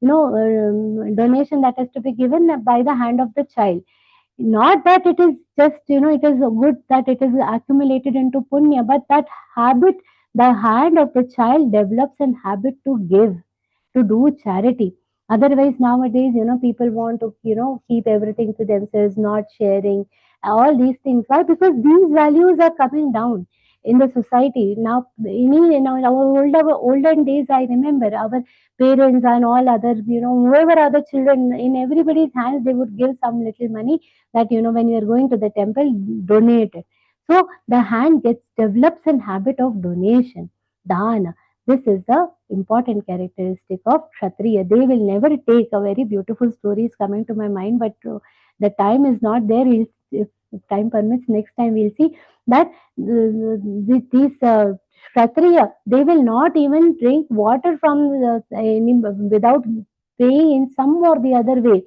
donation that has to be given by the hand of the child. Not that it is just it is good that it is accumulated into punya, but that habit, the hand of the child develops an habit to give, to do charity. Otherwise, nowadays, people want to, keep everything to themselves, not sharing, all these things. Why? Because these values are coming down in the society. Now, in our olden days, I remember our parents and all other, whoever other children, in everybody's hands, they would give some little money that, when you are going to the temple, donate it. So the hand develops an habit of donation, dana. This is the important characteristic of Kshatriya. They will never take. A very beautiful story is coming to my mind, but the time is not there. If time permits, next time we'll see that these Kshatriya, they will not even drink water from without paying in some or the other way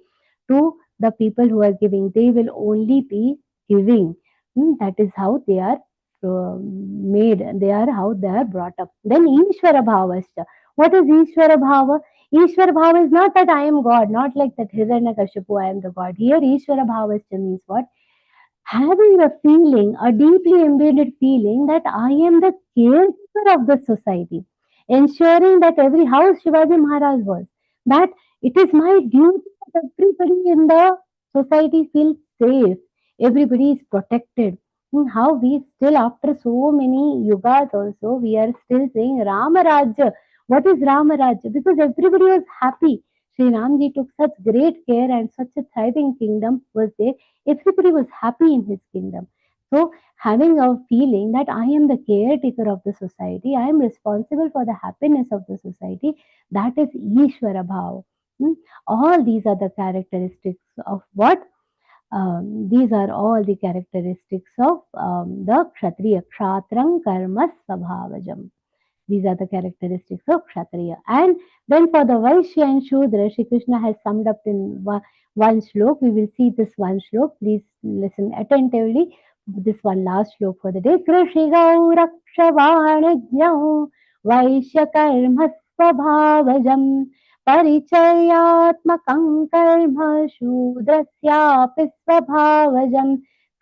to the people who are giving. They will only be giving. That is how they are made. They are how they are brought up. Then Ishvara Bhavasya. What is Ishvara Bhava? Ishvara Bhava is not that I am God, not like that Hiranyakashipu, I am the God. Here Ishvara Bhavasya means what? Having a feeling, a deeply embedded feeling that I am the caretaker of the society, ensuring that every house Shivaji Maharaj was, that it is my duty that everybody in the society feels safe, everybody is protected. How we still, after so many yugas also, we are still saying Rama Rajya. What is Rama Rajya? Because everybody was happy. Sri Ramji took such great care, and such a thriving kingdom was there. Everybody was happy in his kingdom. So having a feeling that I am the caretaker of the society, I am responsible for the happiness of the society, that is Ishvara Bhav. All these are the characteristics of what? These are all the characteristics of the Kshatriya. Kshatrang karma svabhavajam. These are the characteristics of Kshatriya. And then for the Vaishya and Shudra, Shri Krishna has summed up in one shlok. We will see this one shlok. Please listen attentively. This one last shlok for the day. Krishi gaurakshavanajyam Vaishya karma svabhavajam परिचर्यात्मकं कर्म शूद्रस्यापि स्वभावजं.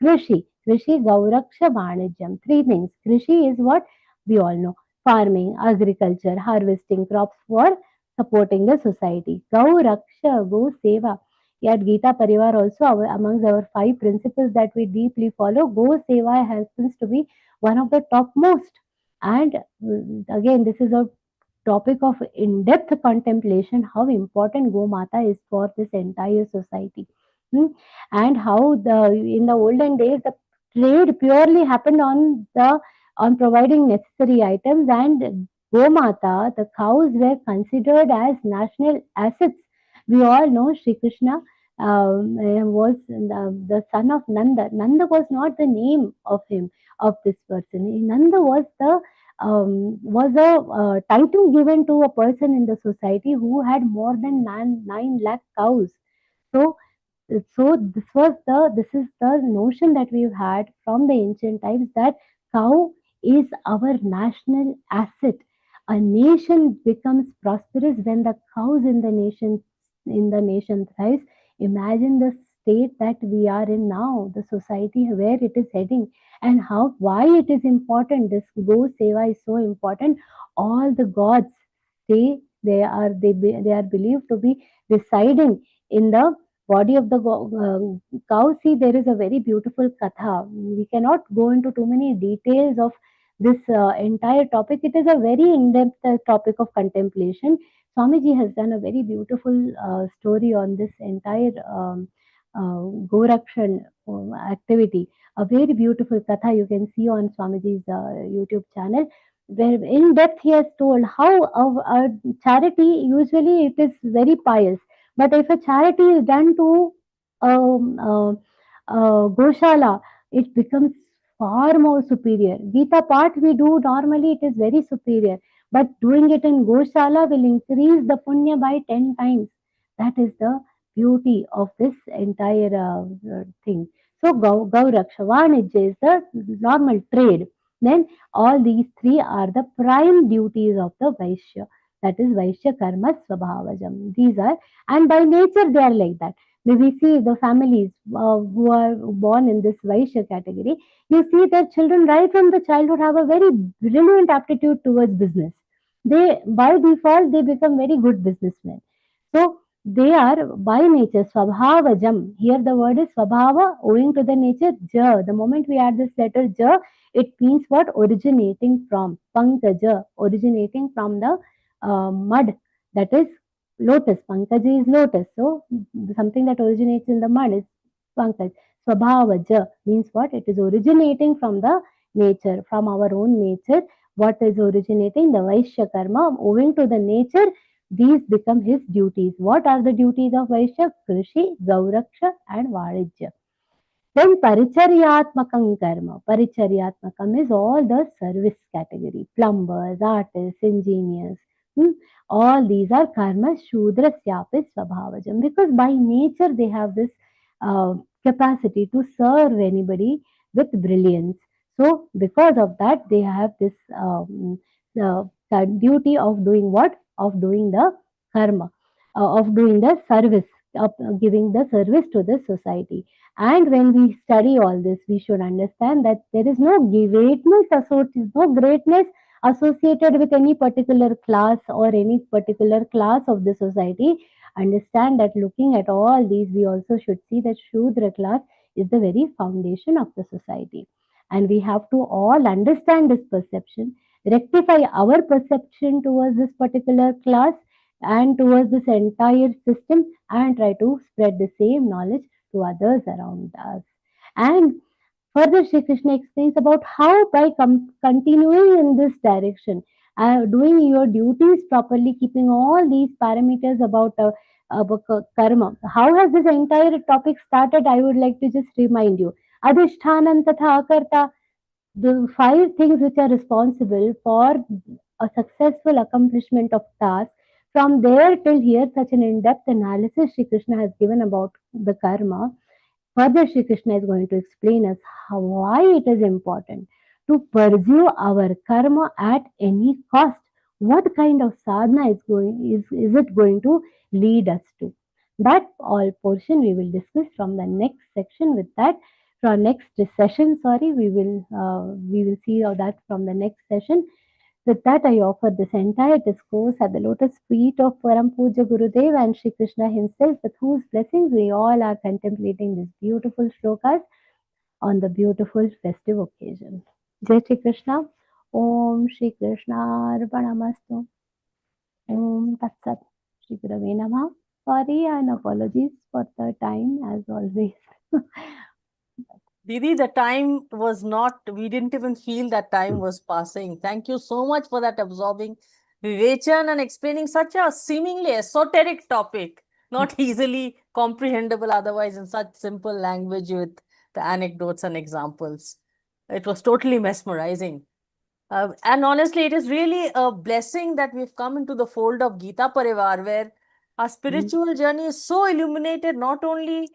Krishi, Gauraksha, Vanijam. Three things. Krishi is what? We all know. Farming, agriculture, harvesting crops for supporting the society. Gau Raksha, Go Seva. At Geeta Pariwar also, amongst our 5 principles that we deeply follow, Go Seva happens to be one of the topmost. And again, this is a topic of in-depth contemplation, how important Go Mata is for this entire society. And how in the olden days the trade purely happened on providing necessary items, and Gomata, the cows were considered as national assets. We all know Sri Krishna was the son of Nanda. Nanda was not the name of him, of this person. Nanda was a title given to a person in the society who had more than 9 lakh cows. So this is the notion that we've had from the ancient times, that cow is our national asset. A nation becomes prosperous when the cows in the nation thrives. Imagine the state that we are in now, the society where it is heading, and how why it is important. This Go Seva is so important. All the gods they are believed to be residing in the body of the cow. See, there is a very beautiful katha. We cannot go into too many details of this entire topic. It is a very in-depth topic of contemplation. Swamiji has done a very beautiful story on this entire Gorakshan activity. A very beautiful katha you can see on Swamiji's YouTube channel, where in depth he has told how a charity, usually it is very pious, but if a charity is done to Goshala, it becomes far more superior. Gita part we do normally, it is very superior. But doing it in Goshala will increase the punya by 10 times. That is the beauty of this entire thing. So Gauraksha, Vanijya is the normal trade. Then all these 3 are the prime duties of the Vaishya. That is Vaishya Karma Swabhavajam. These are, and by nature they are like that. When we see the families who are born in this Vaishya category, you see that children right from the childhood have a very brilliant aptitude towards business. They, by default, they become very good businessmen. So they are by nature Swabhavajam. Here the word is Swabhava, owing to the nature Ja. The moment we add this letter Ja, it means what? Originating from. Pankaja, originating from the mud, that is lotus. Pankaja is lotus. So something that originates in the mud is Pankaj. Swabhavaja means what? It is originating from the nature, from our own nature. What is originating? The Vaishya karma, owing to the nature, these become his duties. What are the duties of Vaishya? Krishi, Gauraksha and Varijya. Then Paricharyatmakam karma. Paricharyatmakam is all the service category. Plumbers, artists, engineers. All these are karma Shudra Syapis Svabhavajam. Because by nature they have this capacity to serve anybody with brilliance. So because of that they have this duty of doing what? Of doing the karma, of doing the service, of giving the service to the society. And when we study all this, we should understand that there is no greatness associated with any particular class or any particular class of the society. Understand that looking at all these, we also should see that Shudra class is the very foundation of the society. And we have to all understand this perception, rectify our perception towards this particular class and towards this entire system, and try to spread the same knowledge to others around us. And further, Sri Krishna explains about how by continuing in this direction, doing your duties properly, keeping all these parameters about karma. How has this entire topic started? I would like to just remind you. Adhishthanam tatha akarta, the 5 things which are responsible for a successful accomplishment of task. From there till here, such an in-depth analysis Sri Krishna has given about the karma. Further, Sri Krishna is going to explain us why it is important to pursue our karma at any cost. What kind of sadhana is it going to lead us to? That all portion we will discuss from the next section. With that, from next session, sorry, we will see all that from the next session. With that, I offer this entire discourse at the lotus feet of Param Puja Gurudev and Shri Krishna himself, with whose blessings we all are contemplating these beautiful shlokas on the beautiful festive occasion. Jai Shri Krishna. Om Shri Krishna Arpanamastu. Om Tat Sat. Shri Gurave Namah. Sorry and apologies for the time as always. Didi, the time was not, we didn't even feel that time was passing. Thank you so much for that absorbing vivachan and explaining such a seemingly esoteric topic, not easily comprehensible otherwise in such simple language with the anecdotes and examples. It was totally mesmerizing. And honestly, it is really a blessing that we've come into the fold of Geeta Pariwar, where our spiritual journey is so illuminated, not only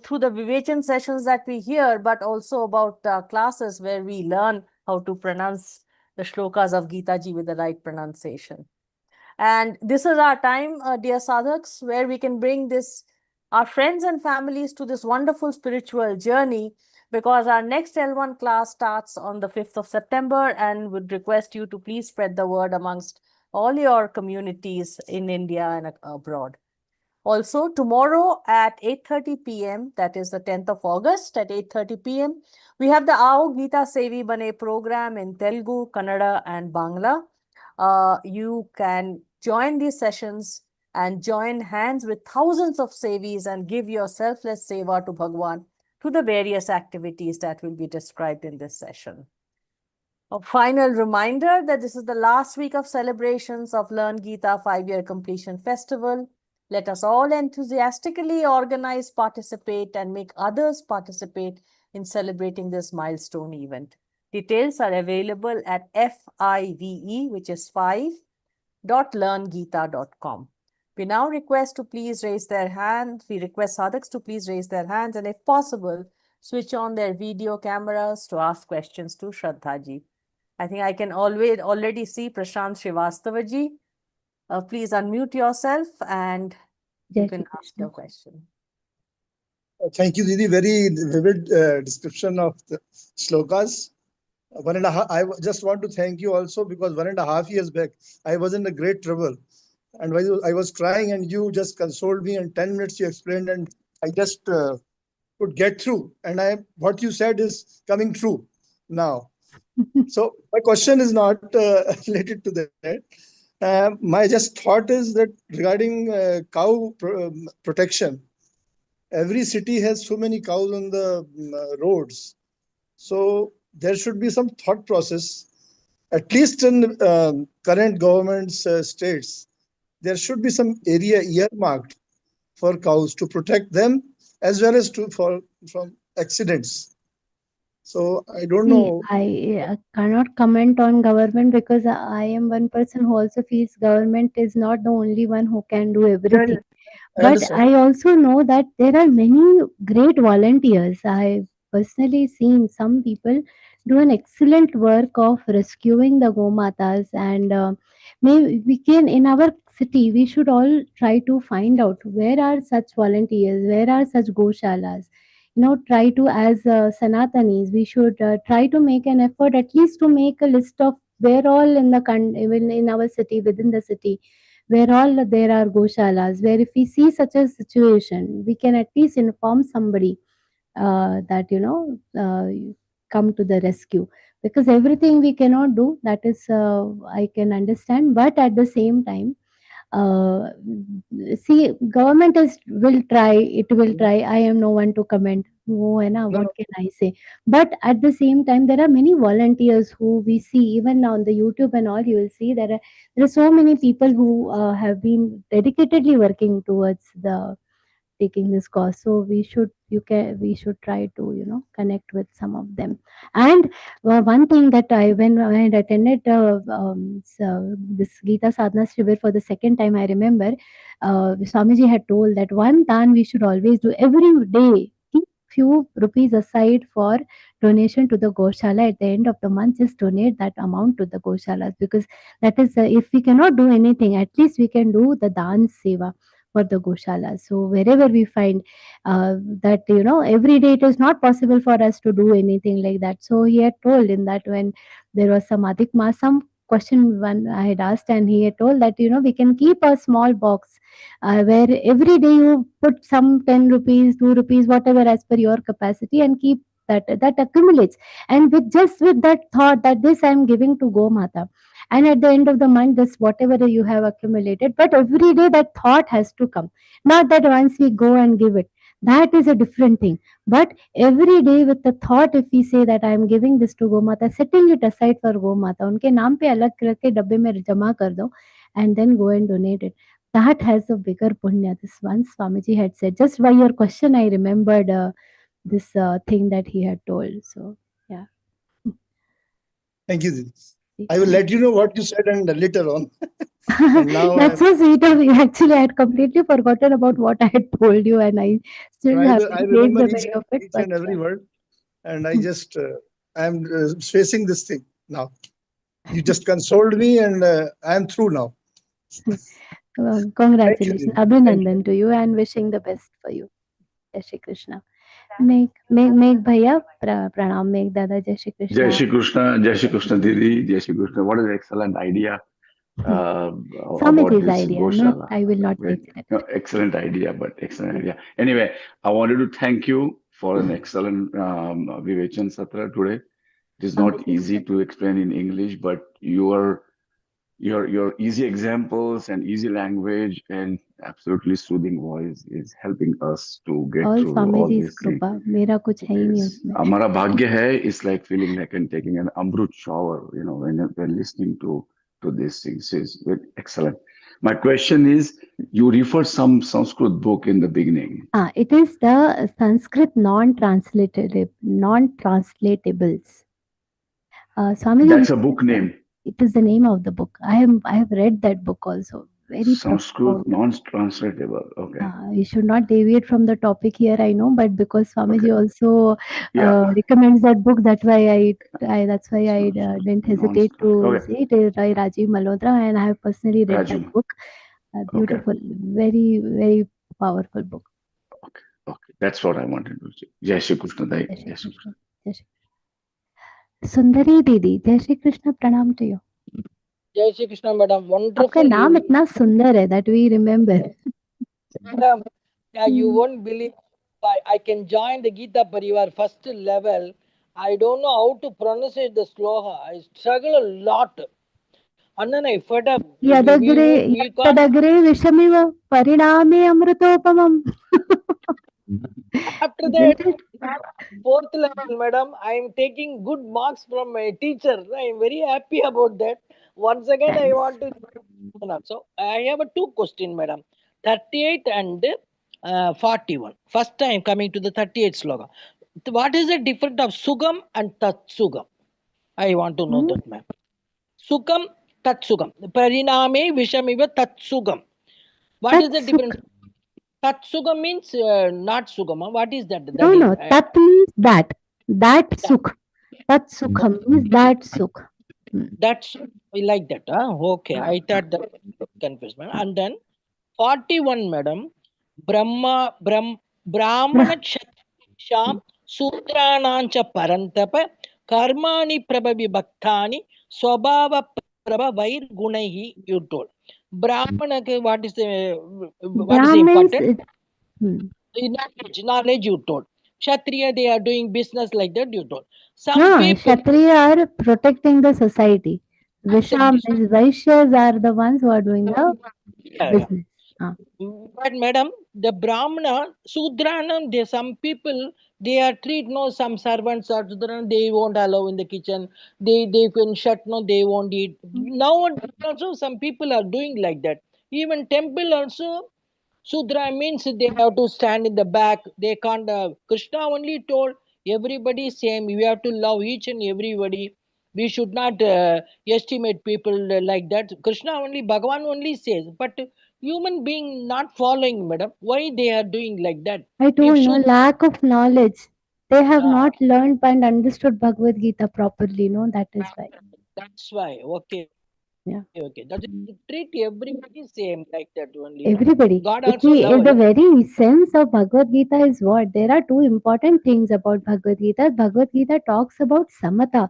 through the Vivachan sessions that we hear, but also about classes where we learn how to pronounce the shlokas of Gita Ji with the right pronunciation. And this is our time, dear sadhaks, where we can bring our friends and families to this wonderful spiritual journey, because our next L1 class starts on the 5th of September, and would request you to please spread the word amongst all your communities in India and abroad. Also, tomorrow at 8:30 p.m., that is the 10th of August at 8:30 p.m., we have the Aao Geeta Sevi Bane program in Telugu, Kannada, and Bangla. You can join these sessions and join hands with thousands of sevis and give your selfless seva to Bhagwan through the various activities that will be described in this session. A final reminder that this is the last week of celebrations of Learngeeta 5-year completion festival. Let us all enthusiastically organize, participate, and make others participate in celebrating this milestone event. Details are available at FIVE, which is 5.learngeeta.com. We now request to please raise their hand. We request sadhaks to please raise their hands, and if possible, switch on their video cameras to ask questions to Shraddha ji. I think I can already see Prashant Srivastava ji. Please unmute yourself and you can ask your question. Thank you, Didi. Very vivid description of the slokas. I just want to thank you also, because 1.5 years back, I was in a great trouble. And I was crying, and you just consoled me, and 10 minutes you explained, and I just could get through. And what you said is coming true now. So my question is not related to that. My just thought is that regarding cow protection, every city has so many cows on the roads. So there should be some thought process, at least in current government's states. There should be some area earmarked for cows to protect them, as well as from accidents. So I don't know. I cannot comment on government, because I am one person who also feels government is not the only one who can do everything. But I also know that there are many great volunteers. I've personally seen some people do an excellent work of rescuing the Gomatas, and maybe we can, in our city, we should all try to find out where are such volunteers, where are such Goshalas. Try to, as Sanatanis, we should try to make an effort at least to make a list of where all even in our city, within the city, where all there are Goshalas, where if we see such a situation, we can at least inform somebody that, come to the rescue. Because everything we cannot do, that is, I can understand. But at the same time, see, government will try, it will try. I am no one to comment. What can I say? But at the same time, there are many volunteers who we see, even on the YouTube and all, you will see there are so many people who have been dedicatedly working towards taking this course. So we should try to connect with some of them. And one thing that when I had attended this Gita Sadhana Shivir for the second time, I remember Swamiji had told that one dan we should always do every day. Keep few rupees aside for donation to the Goshala. At the end of the month, just donate that amount to the Goshalas, because that is, if we cannot do anything, at least we can do the dan seva for the Goshala. So wherever we find that, every day it is not possible for us to do anything like that. So he had told in that when there was some Adhik Masam question one I had asked, and he had told that, we can keep a small box where every day you put some 10 rupees, 2 rupees, whatever as per your capacity, and keep that accumulates. And with that thought that this I am giving to Go Mata. And at the end of the month, this whatever you have accumulated, but every day that thought has to come. Not that once we go and give it. That is a different thing. But every day with the thought, if we say that I am giving this to Gomata, setting it aside for Gomata, उनके नाम पे अलग करके डब्बे में जमा कर दो, and then go and donate it. That has a bigger punya. This one Swamiji had said. Just by your question, I remembered this thing that he had told. So yeah. Thank you, Didi. I will let you know what you said and later on. And now That's so sweet of you. Actually, I had completely forgotten about what I had told you, and I still I have remember the each, memory of it. each and every word, and I just I am facing this thing now. You just consoled me, and I am through now. Congratulations, Abhinandan to you, and wishing the best for you. Jai Shri Krishna. Make bhaiya pranam, make dada Jai Shri Krishna. Jai Shri Krishna Didi, Jai Shri Krishna. What an excellent idea. Swamiji's idea, not, I will not take it. No, excellent idea, but excellent idea. Anyway, I wanted to thank you for an excellent Vivechan Satra today. It is not easy to explain in English, but your easy examples and easy language and absolutely soothing voice is helping us to get All through all Swamiji's these things. kripa, मेरा कुछ है ही नहीं उसमें. Hamara bhagya hai is like feeling like and taking an amrut shower, when listening to these things is excellent. My question is, you referred some Sanskrit book in the beginning. It is the Sanskrit non-translatables. Swamiji, That's a book name. It is the name of the book. I have read that book also. Very Sanskrit non-translatable. Okay. You should not deviate from the topic here, I know, but because Swamiji also recommends that book, that's why I didn't hesitate to say it is by Rajiv Malhotra, and I have personally read that book. Beautiful, very, very powerful book. Okay. That's what I wanted to say. Jai Shri Krishna. Jai Shri Krishna. Jai Shri Krishna. Sundari Didi, Jai Shri Krishna, pranam to you. Jai Shri Krishna, madam. Wonderful. आपका नाम इतना सुंदर है that we remember. Madam, you won't believe. I can join the Geeta Pariwar first level. I don't know how to pronounce the sloka. I struggle a lot. And then I fed up. Yadagre vishamiva pariname amritopamam. After that, fourth level, madam, I am taking good marks from my teacher. I am very happy about that. Once again, I want to. So I have two questions, madam. 38 and 41. First time coming to the 38 sloka. What is the difference of Sugam and Tatsugam? I want to know that, ma'am. Sugam, Tatsugam. Pariname Vishamiva Tatsugam. What is the difference? Tatsugam means not Sugama. What is that? No, Tat means that. That Sukh. Tatsukham means that Sukh. That's, I like that. Okay, I thought that confused, madam. And then 41, madam. Brahmana Kshatrisham Sudranancha Parantapa Karmani Prabhavi Bhaktani Swabhava Prabha Vair Gunahi, you told. Brahmana, what is important? Knowledge, you told. Kshatriya, they are doing business like that, you told. Kshatriya are protecting the society. Vaishyas are the ones who are doing the business. But madam, the Brahmana, Sudranam, some people, they are treat, some servants are Sudranam, they won't allow in the kitchen. They can shut, they won't eat. Now also some people are doing like that. Even temple also, Sudra means they have to stand in the back. They can't. Krishna only told everybody same. We have to love each and everybody. We should not estimate people like that. Krishna only, Bhagavan only says. But human being not following, madam. Why they are doing like that? I told you, lack of knowledge. They have not learned and understood Bhagavad-Gītā properly. No, that is why. That's why. Okay. Yeah. Okay. That is, treat everybody same like that only. Everybody. God also the very sense of Bhagavad-Gītā is what? There are two important things about Bhagavad-Gītā. Bhagavad-Gītā talks about samatha.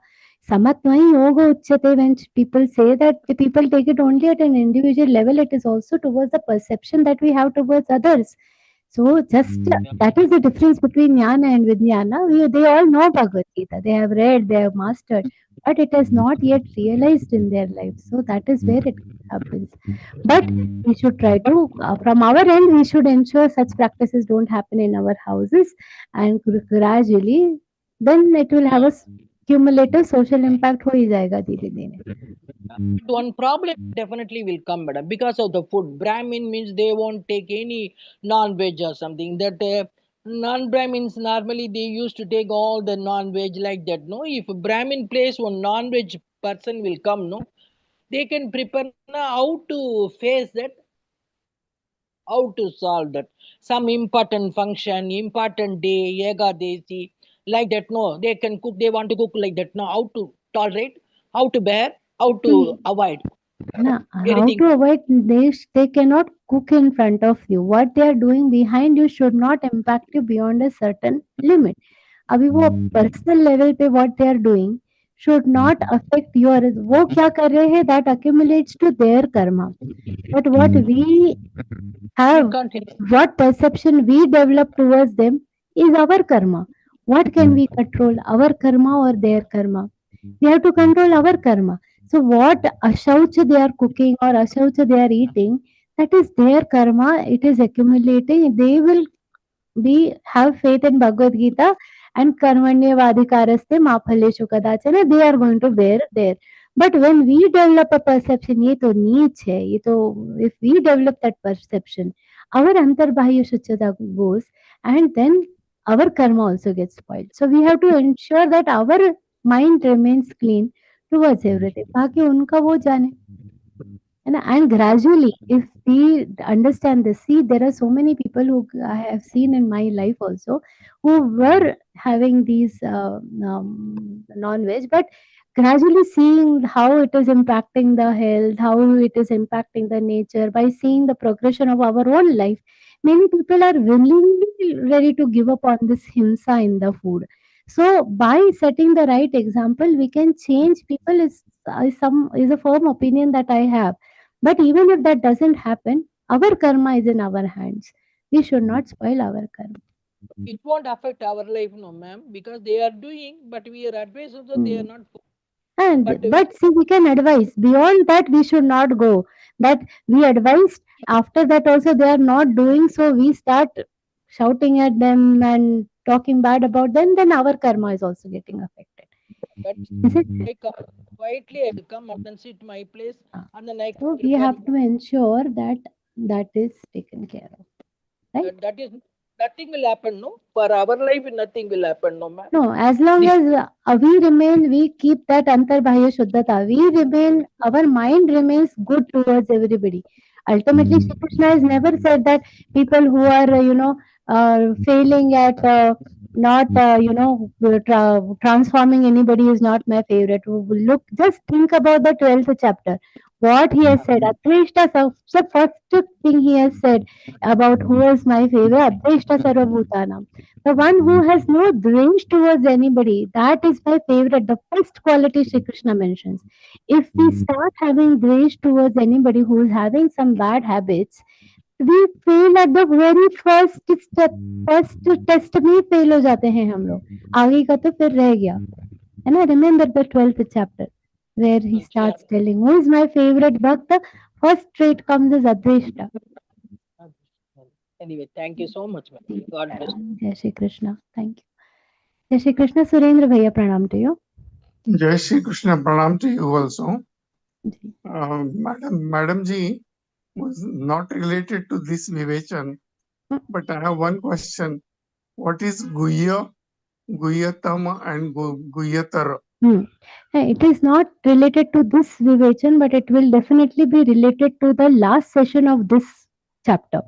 Samatvahi yoga uchyate, when people say that, the people take it only at an individual level, it is also towards the perception that we have towards others. So just that is the difference between Jnana and Vijnana. They all know Bhagavad Gita, they have read, they have mastered, but it has not yet realized in their life. So that is where it happens. But we should try to, from our end, we should ensure such practices don't happen in our houses, and gradually, then it will have a cumulative social impact. हो ही जाएगा धीरे धीरे. One problem definitely will come, madam, because of the food. Brahmin means they won't take any non-veg or something. That non-Brahmins normally they used to take all the non-veg like that. No, if a Brahmin place one non-veg person will come, no, they can prepare how to face that, how to solve that. Some important function, important day, Yegadesi, like that. No, they can cook. They want to cook like that. No, how to tolerate, how to bear, how to avoid. Now, how Anything. to avoid, they cannot cook in front of you. What they are doing behind you should not impact you beyond a certain limit. अभी वो personal level पे what they are doing should not affect your, वो क्या कर रहे हैं, that accumulates to their karma. But what we have, what perception we develop towards them is our karma. What can we control, our karma or their karma? We have to control our karma. So what ashaucha they are cooking or ashaucha they are eating, that is their karma. It is accumulating. They will have faith in Bhagavad Gita and karmanyavadhikaraste ma phaleshu kadachana. They are going to bear there. But when we develop a perception, ye to neech hai, ye to, if we develop that perception, our antarbahya shuchata goes, and then our karma also gets spoiled. So we have to ensure that our mind remains clean towards everything. बाकी उनका वो जाने. And gradually, if we understand this, see, there are so many people who I have seen in my life also, who were having these non-veg, but gradually seeing how it is impacting the health, how it is impacting the nature, by seeing the progression of our own life, many people are willingly ready to give up on this himsa in the food. So by setting the right example, we can change people. Is a firm opinion that I have. But even if that doesn't happen, our karma is in our hands. We should not spoil our karma. It won't affect our life, no, ma'am, because they are doing, but we are advised also they are not. And but see, we can advise. Beyond that, we should not go. That we advised. After that, also they are not doing. So we start shouting at them and talking bad about them. Then our karma is also getting affected. But Is it? I come, quietly I come up and sit my place, and then I So we have to ensure that that is taken care of. Right? that is nothing will happen, no. For our life, nothing will happen, no, ma'am. No, as long as we remain, we keep that antarbahya shuddhata. We remain, our mind remains good towards everybody. Ultimately, Shri Krishna has never said that people who are, failing at not, transforming anybody is not my favorite. Look, just think about the 12th chapter. What he has said, Adreshta, the first thing he has said about who is my favorite, Adreshta Sarvabhutanam. The one who has no dwesh towards anybody, that is my favorite. The first quality Shri Krishna mentions. If we start having dwesh towards anybody who is having some bad habits, we fail at the very first step. First test में fail हो जाते हैं हम लोग. आगे का तो फिर रह गया. And I remember the 12th chapter where he starts telling, who is my favorite bhakta? First trait comes as Adreshta. Anyway, thank you so much, ma'am. God bless. Jai Shri Krishna. Thank you. Jai Shri Krishna. Surendra Bhaiya, pranam to you. Jai Shri Krishna, pranam to you also. Madam Ji was not related to this Vivechan, but I have one question. What is Guhya, Guhyatama and Guhyatara? It is not related to this Vivechan, but it will definitely be related to the last session of this chapter.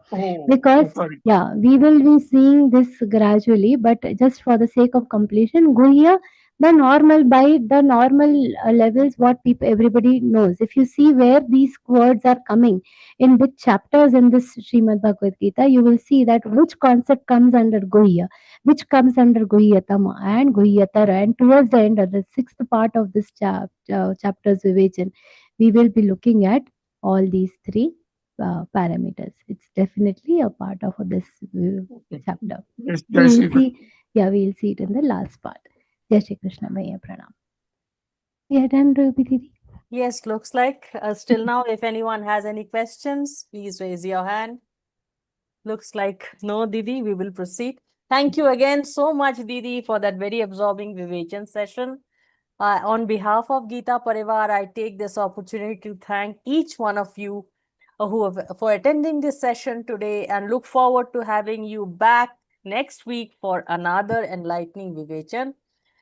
Because, we will be seeing this gradually, but just for the sake of completion, Guhya, the normal, by the normal levels, what people, everybody knows. If you see where these words are coming, in which chapters in this Śrīmad-Bhagavadgītā, you will see that which concept comes under Guhya, which comes under Guhyatama and Guhyatara. And towards the end of the sixth part of this chapter's Vivechan, we will be looking at all these three parameters. It's definitely a part of this chapter. Yes, We Jai will Shri Krishna. see, yeah, we will see it in the last part. Jai Shri Krishna, Maya Pranam. We are done, Ruby Didi. Yes, looks like still now, if anyone has any questions, please raise your hand. Looks like no, Didi, we will proceed. Thank you again so much, Didi, for that very absorbing Vivechan session. On behalf of Geeta Pariwar, I take this opportunity to thank each one of you for attending this session today, and look forward to having you back next week for another enlightening Vivechan.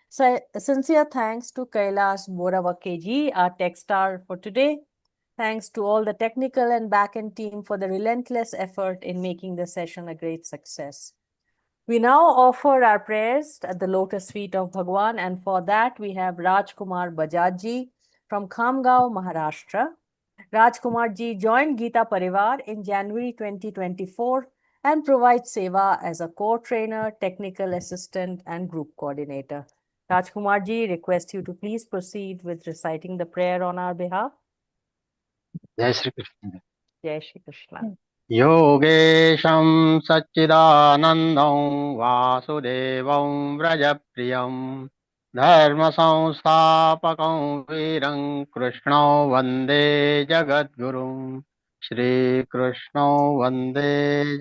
So, sincere thanks to Kailash Boravakeji, our tech star for today. Thanks to all the technical and back-end team for the relentless effort in making the session a great success. We now offer our prayers at the lotus feet of Bhagwan, and for that we have Rajkumar Bajajji from Khamgaon, Maharashtra. Rajkumar ji joined Geeta Pariwar in January 2024 and provides seva as a core trainer, technical assistant, and group coordinator. Rajkumar ji, request you to please proceed with reciting the prayer on our behalf. जय Shri Krishna Jai Shri Krishna. योगेशं सच्चिदानन्दं वासुदेवं व्रजप्रियं धर्मसंस्थापकं वीरं कृष्णं वन्दे जगद्गुरुं श्रीकृष्णं वन्दे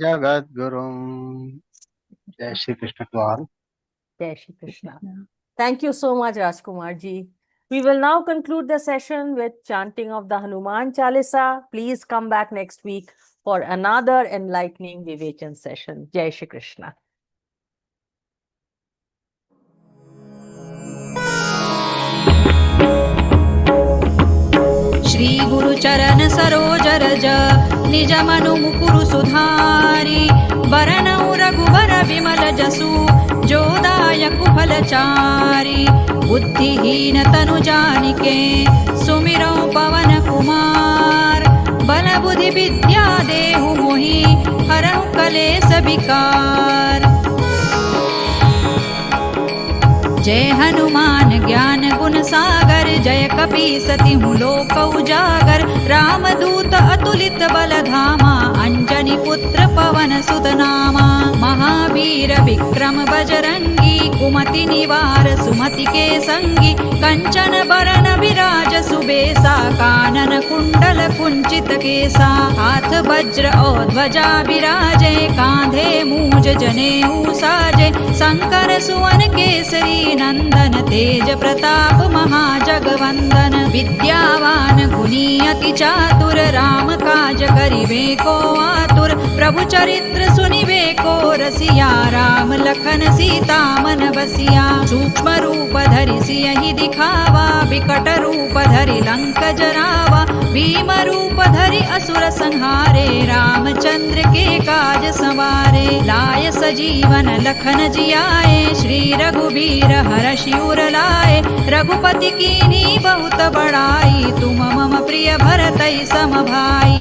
जगद्गुरुं जय Shri Krishna to all Jai Shri Krishna. Thank you so much, Rajkumar ji. We will now conclude the session with chanting of the Hanuman Chalisa. Please come back next week for another enlightening Vivechan session. Jai Shri Krishna. Shri गुरु चरण सरोज रज निज मनु मुकुरु सुधारी बरनउ रघुबर विमल जसु जोदायकु फलचारी बुद्धिहीन तनु जानिके सुमिरौ पवन कुमार बल बुद्धि विद्या देहु मोहि हरहु कलेस विकार। जय हनुमान ज्ञान गुण सागर जय कपीसतिहु लोक उजागर रामदूत अतुलित बल धामा अंजनी पुत्र पवन सुत नामा महावीर विक्रम बजरंगी कुमति निवार सुमति के संगी कंचन बरन विराज सुबेसा कानन कुंडल कुंचित केसा हाथ वज्र और ध्वजा विराजे कांधे मूज जनेऊ साजे शंकर सुवन केसरी नंदन तेज प्रताप महाजगवंदन विद्यावान गुणी अति चातुर राम काज करिबे को आतुर प्रभु चरित्र सुनिबे को रसिया राम लखन सीता मन बसिया सूक्ष्म रूप धरि सियहि दिखावा विकट रूप धरि लंक जरावा भीम रूप धरि असुर संहारे रामचंद्र के काज संवारे लाय सजीवन लखन जियाए श्री रघुबीर हरषि उर लाए रघुपति कीन्ही बहुत बड़ाई तुम मम प्रिय भरतहि सम भाई।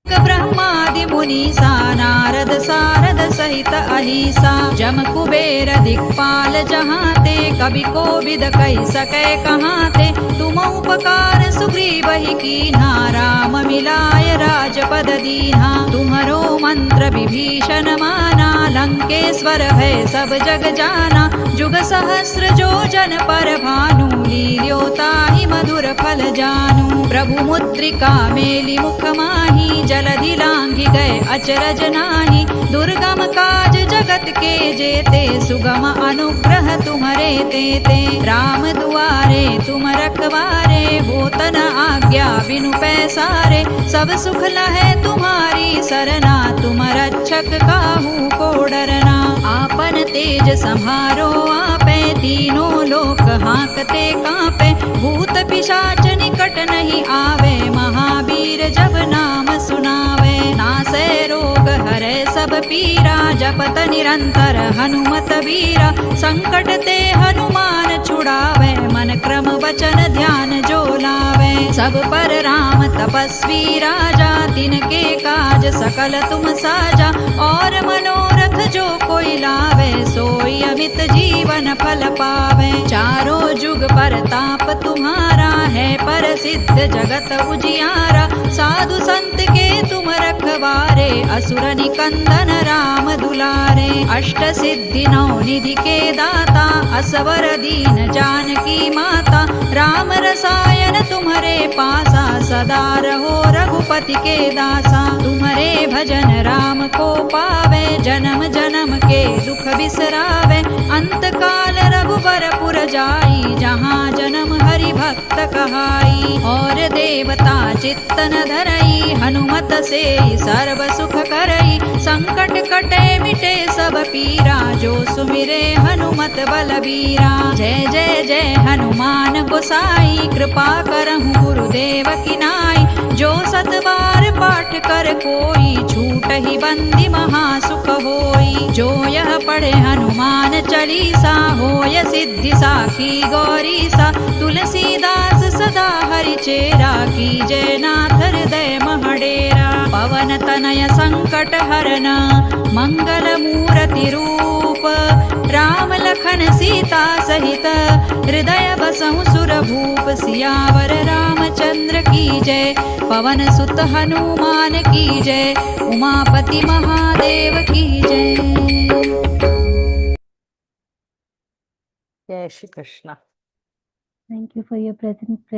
ब्रह्मादि मुनीसा नारद सारद सहित अहिसा जम कुबेर दिक्पाल जहाते कवि कोविद कहि सकै कहाते तुम उपकार सुग्रीवहि कीन्हा राम मिलाय राजपद दीन्हा तुम्हरो मंत्र विभीषण माना लंकेश्वर भय सब जग जाना जुग सहस्र जो जन पर भानु लील्यो ताहि मधुर फल जानू प्रभु मुद्रिका मेलि मुख माही जलधि लांघि गए अचरज नाही दुर्गम काज जगत के जेते सुगम अनुग्रह तुम्हरे तेते राम दुआरे तुम रखवारे होत न आज्ञा बिनु पैसारे सब सुख लहै तुम्हारी सरना तुम रक्षक काहू को डरना आपन तेज संहारो आपे तीनों लोक हांकते कांपे भूत पिशाच निकट नहीं आवे महावीर जब नाम सुनावे नासै रोग हरै सब पीरा जपत निरंतर हनुमत वीरा संकट ते हनुमान छुड़ावे मन क्रम वचन ध्यान जो लावे सब पर राम तपस्वी राजा तिनके काज सकल तुम साजा और मनोरथ जो कोई लावे सोई अमित जीवन फल पावे चारों जुग परताप तुम्हारा है प्रसिद्ध जगत उजियारा साधु संत के तुम रखवारे असुर निकंदन राम दुलारे अष्ट सिद्धि नौ निधि के दाता असवर दीन जानकी माता राम रसायन तुम्हारे पासा सदा रहो रघुपति के दासा तुम्हारे भजन राम को पावे जन्म जन्म के दुख बिसरावे अंत काल रघुबर पुर जाई जहाँ जन्म हरि भक्त कहाई और देवता चित्तन धरई हनुमत से सर्व सुख करई संकट कटे मिटे सब पीरा जो सुमिरे हनुमत बलबीरा जय जय जय हनुमान गोसाई कृपा करहु गुरुदेव की नाई जो सत बार पाठ कर कोई छूट ही बंदी महासुख होई जो यह पढ़े हनुमान चालीसा होय सिद्धि साखी गौरीसा तुलसीदास सदा हरि चेरा की जय नाथ हृदय महडेरा पवन तनय संकट हरना मंगल मूर्ति रूप राम लखन सीता सहित हृदय बसहु सुर भूप सियावर रामचंद्र की जय पवन सुत हनुमान की जय उमापति महादेव की जय जय Shri Krishna Thank you for your presence.